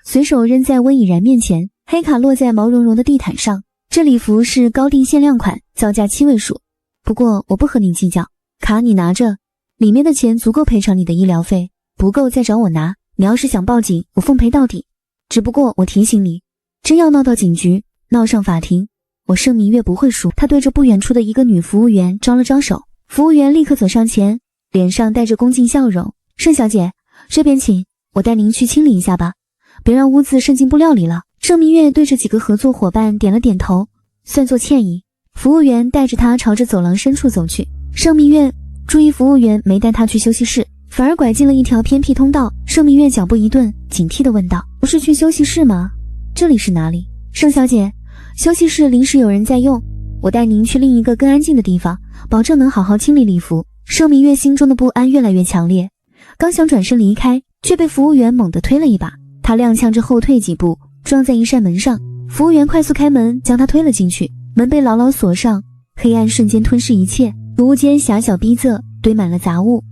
Speaker 1: 随手扔在温以然面前。黑卡落在毛茸茸的地毯上。这礼服是高定限量款，造价7位数，不过我不和你计较，卡你拿着，里面的钱足够赔偿你的医疗费，不够再找我拿。你要是想报警，我奉赔到底。只不过我提醒你，真要闹到警局，闹上法庭，我盛明月不会输。他对着不远处的一个女服务员招了招手，服务员立刻走上前，脸上带着恭敬笑容。盛小姐，这边请，我带您去清理一下吧，别让污渍渗进布料里了。盛明月对着几个合作伙伴点了点头，算作歉意。服务员带着他朝着走廊深处走去。盛明月注意服务员没带他去休息室，反而拐进了一条偏僻通道。盛明月脚步一顿，警惕地问道，不是去休息室吗？这里是哪里？盛小姐，休息室临时有人在用，我带您去另一个更安静的地方，保证能好好清理礼服。盛明月心中的不安越来越强烈，刚想转身离开，却被服务员猛地推了一把。他踉跄着后退几步，撞在一扇门上，服务员快速开门将他推了进去，门被牢牢锁上，黑暗瞬间吞噬一切。屋间狭小逼仄，堆满了杂物，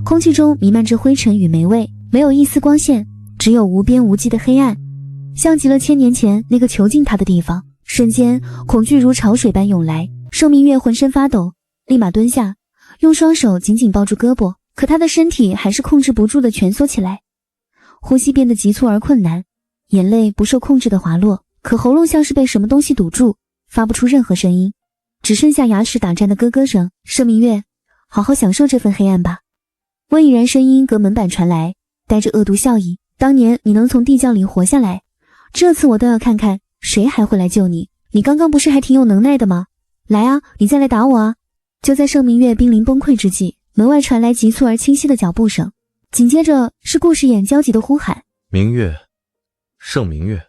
Speaker 1: 空气中弥漫着灰尘与霉味，没有一丝光线，只有无边无际的黑暗，像极了1000年前那个囚禁他的地方。瞬间恐惧如潮水般涌来，盛明月浑身发抖，立马蹲下，用双手紧紧抱住胳膊，可他的身体还是控制不住地蜷缩起来，呼吸变得急促而困难，眼泪不受控制地滑落，可喉咙像是被什么东西堵住，发不出任何声音，只剩下牙齿打颤的咯咯声。盛明月，好好享受这份黑暗吧。温以然声音隔门板传来，带着恶毒笑意，当年你能从地窖里活下来，这次我倒要看看谁还会来救你。你刚刚不是还挺有能耐的吗？来啊，你再来打我啊。就在盛明月濒临崩溃之际，门外传来急促而清晰的脚步声，紧接着是顾世眼焦急的呼喊：
Speaker 5: 明月，盛明月，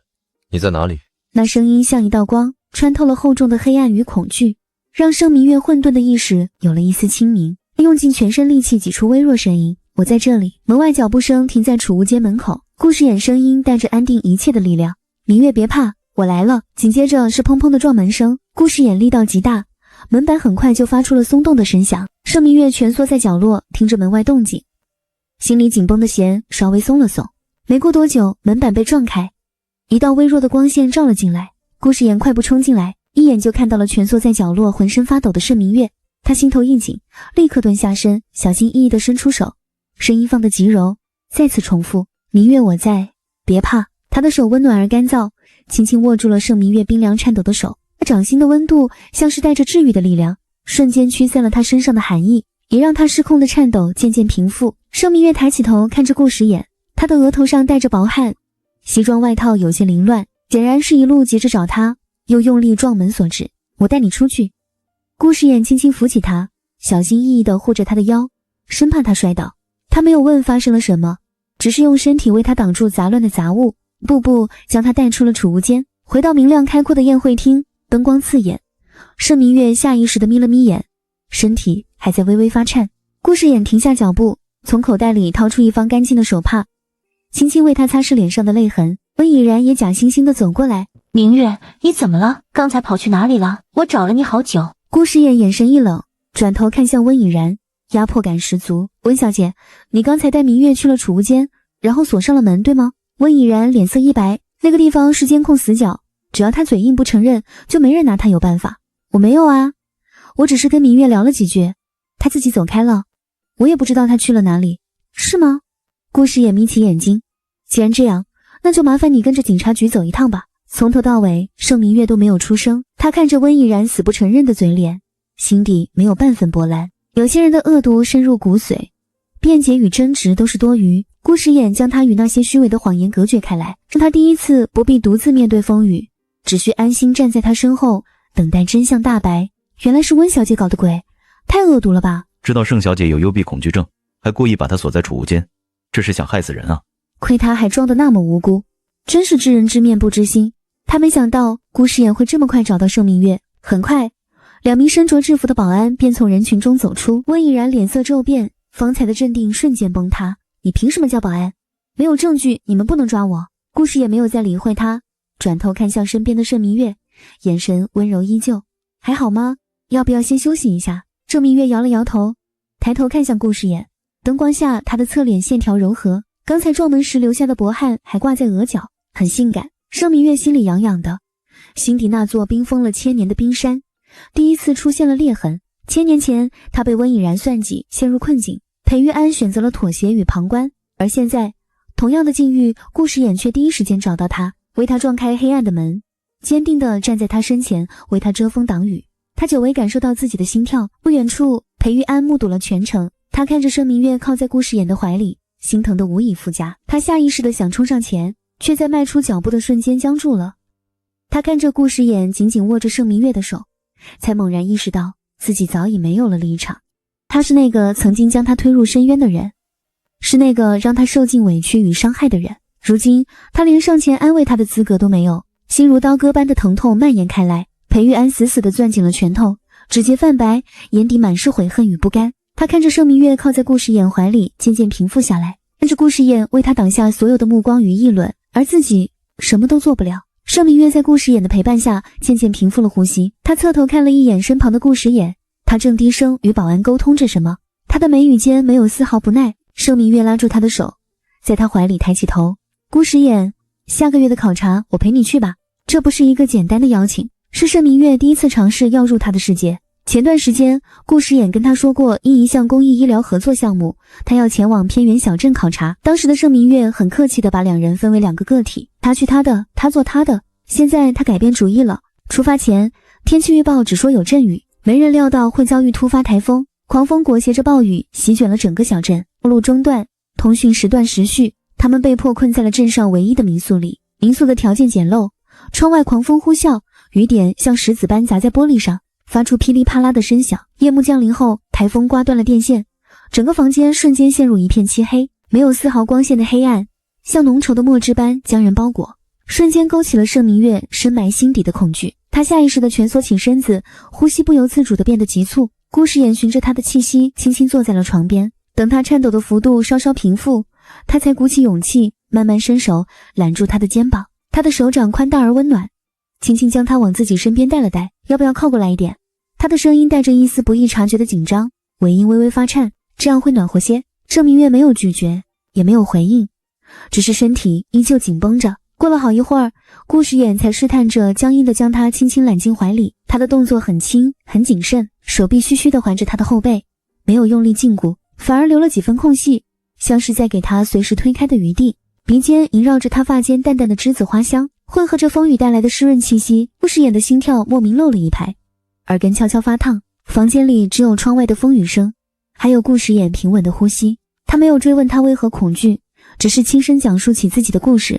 Speaker 5: 你在哪里？
Speaker 1: 那声音像一道光，穿透了厚重的黑暗与恐惧，让盛明月混沌的意识有了一丝清明。用尽全身力气挤出微弱声音：我在这里。门外脚步声停在储物间门口，顾世眼声音带着安定一切的力量：明月别怕，我来了。紧接着是砰砰的撞门声，顾世眼力道极大，门板很快就发出了松动的声响。盛明月蜷缩在角落，听着门外动静，心里紧绷的弦稍微松了松。没过多久，门板被撞开，一道微弱的光线照了进来。顾世言快步冲进来，一眼就看到了蜷缩在角落浑身发抖的盛明月。他心头一紧，立刻蹲下身，小心翼翼地伸出手，声音放得极柔，再次重复：明月我在，别怕。他的手温暖而干燥，轻轻握住了盛明月冰凉颤抖的手，掌心的温度像是带着治愈的力量，瞬间驱散了他身上的寒意，也让他失控的颤抖渐渐平复。盛明月抬起头看着顾时眼，他的额头上带着薄汗，西装外套有些凌乱，显然是一路急着找他，又用力撞门所致。我带你出去。顾时眼轻轻扶起他，小心翼翼地护着他的腰，生怕他摔倒。他没有问发生了什么，只是用身体为他挡住杂乱的杂物，步步将他带出了储物间，回到明亮开阔的宴会厅，灯光刺眼。盛明月下意识地眯了眯眼，身体还在微微发颤。顾时眼停下脚步，从口袋里掏出一方干净的手帕，轻轻为他擦拭脸上的泪痕。温以然也假惺惺地走过来：
Speaker 2: 明月，你怎么了？刚才跑去哪里了？我找了你好久。
Speaker 1: 顾时眼眼神一冷，转头看向温以然，压迫感十足。温小姐，你刚才带明月去了储物间，然后锁上了门，对吗？温以然脸色一白，那个地方是监控死角，只要他嘴硬不承认，就没人拿他有办法。我没有啊，我只是跟明月聊了几句，他自己走开了，我也不知道他去了哪里。是吗？顾时眼眯起眼睛，既然这样，那就麻烦你跟着警察局走一趟吧。从头到尾，盛明月都没有出声。他看着温以然死不承认的嘴脸，心底没有半分波澜。有些人的恶毒深入骨髓，辩解与争执都是多余。顾时眼将他与那些虚伪的谎言隔绝开来，让他第一次不必独自面对风雨，只需安心站在他身后，等待真相大白。原来是温小姐搞的鬼，太恶毒了吧！
Speaker 6: 知道盛小姐有幽闭恐惧症，还故意把她锁在储物间，这是想害死人啊！
Speaker 1: 亏他还装得那么无辜，真是知人知面不知心。他没想到顾时眼会这么快找到盛明月。很快，两名身着制服的保安便从人群中走出。温以然脸色骤变，方才的镇定瞬间崩塌。你凭什么叫保安？没有证据，你们不能抓我。顾时也没有再理会他，转头看向身边的盛明月，眼神温柔依旧。还好吗？要不要先休息一下？盛明月摇了摇头，抬头看向顾时眼，灯光下他的侧脸线条柔和，刚才撞门时留下的薄汗还挂在额角，很性感。盛明月心里痒痒的，心底那座冰封了千年的冰山第一次出现了裂痕。千年前他被温以然算计，陷入困境，裴玉安选择了妥协与旁观，而现在同样的境遇，顾时眼却第一时间找到他，为他撞开黑暗的门，坚定地站在他身前，为他遮风挡雨。他久违感受到自己的心跳。不远处，裴玉安目睹了全程，他看着盛明月靠在顾时眼的怀里，心疼得无以复加。他下意识地想冲上前，却在迈出脚步的瞬间僵住了。他看着顾时眼紧紧握着盛明月的手，才猛然意识到自己早已没有了立场。他是那个曾经将他推入深渊的人，是那个让他受尽委屈与伤害的人。如今他连上前安慰他的资格都没有，心如刀割般的疼痛蔓延开来。裴玉安死死地攥紧了拳头，指节泛白，眼底满是悔恨与不甘。他看着盛明月靠在顾时眼怀里渐渐平复下来，看着顾时眼为他挡下所有的目光与议论，而自己什么都做不了。盛明月在顾时眼的陪伴下渐渐平复了呼吸，他侧头看了一眼身旁的顾时眼，他正低声与保安沟通着什么，他的眉宇间没有丝毫不耐。盛明月拉住他的手，在他怀里抬起头：顾时眼，下个月的考察我陪你去吧。这不是一个简单的邀请，是盛明月第一次尝试要入他的世界。前段时间顾时眼跟他说过，因一项公益医疗合作项目，他要前往偏远小镇考察。当时的盛明月很客气地把两人分为两个个体，他去他的，他做他的。现在他改变主意了。出发前，天气预报只说有阵雨，没人料到会遭遇突发台风，狂风裹挟着暴雨席卷了整个小镇，道路中断，通讯时断时续，他们被迫困在了镇上唯一的民宿里。民宿的条件简陋，窗外狂风呼啸，雨点像石子般砸在玻璃上，发出噼里啪啦的声响。夜幕降临后，台风刮断了电线，整个房间瞬间陷入一片漆黑，没有丝毫光线的黑暗像浓稠的墨汁般将人包裹，瞬间勾起了盛明月深埋心底的恐惧。他下意识地蜷缩起身子，呼吸不由自主地变得急促。顾时眼循着他的气息轻轻坐在了床边，等他颤抖的幅度稍稍平复，他才鼓起勇气慢慢伸手揽住他的肩膀。他的手掌宽大而温暖，轻轻将他往自己身边带了带。要不要靠过来一点？他的声音带着一丝不易察觉的紧张，尾音微微发颤，这样会暖和些。盛明月没有拒绝，也没有回应，只是身体依旧紧绷着。过了好一会儿，顾时远才试探着僵硬地将他轻轻揽进怀里。他的动作很轻很谨慎，手臂虚虚地环着他的后背，没有用力禁锢，反而留了几分空隙，像是在给他随时推开的余地。鼻尖萦绕着他发间淡淡的栀子花香，混合着风雨带来的湿润气息，顾时远的心跳莫名漏了一拍，耳根悄悄发烫。房间里只有窗外的风雨声，还有顾时远平稳的呼吸。他没有追问他为何恐惧，只是轻声讲述起自己的故事。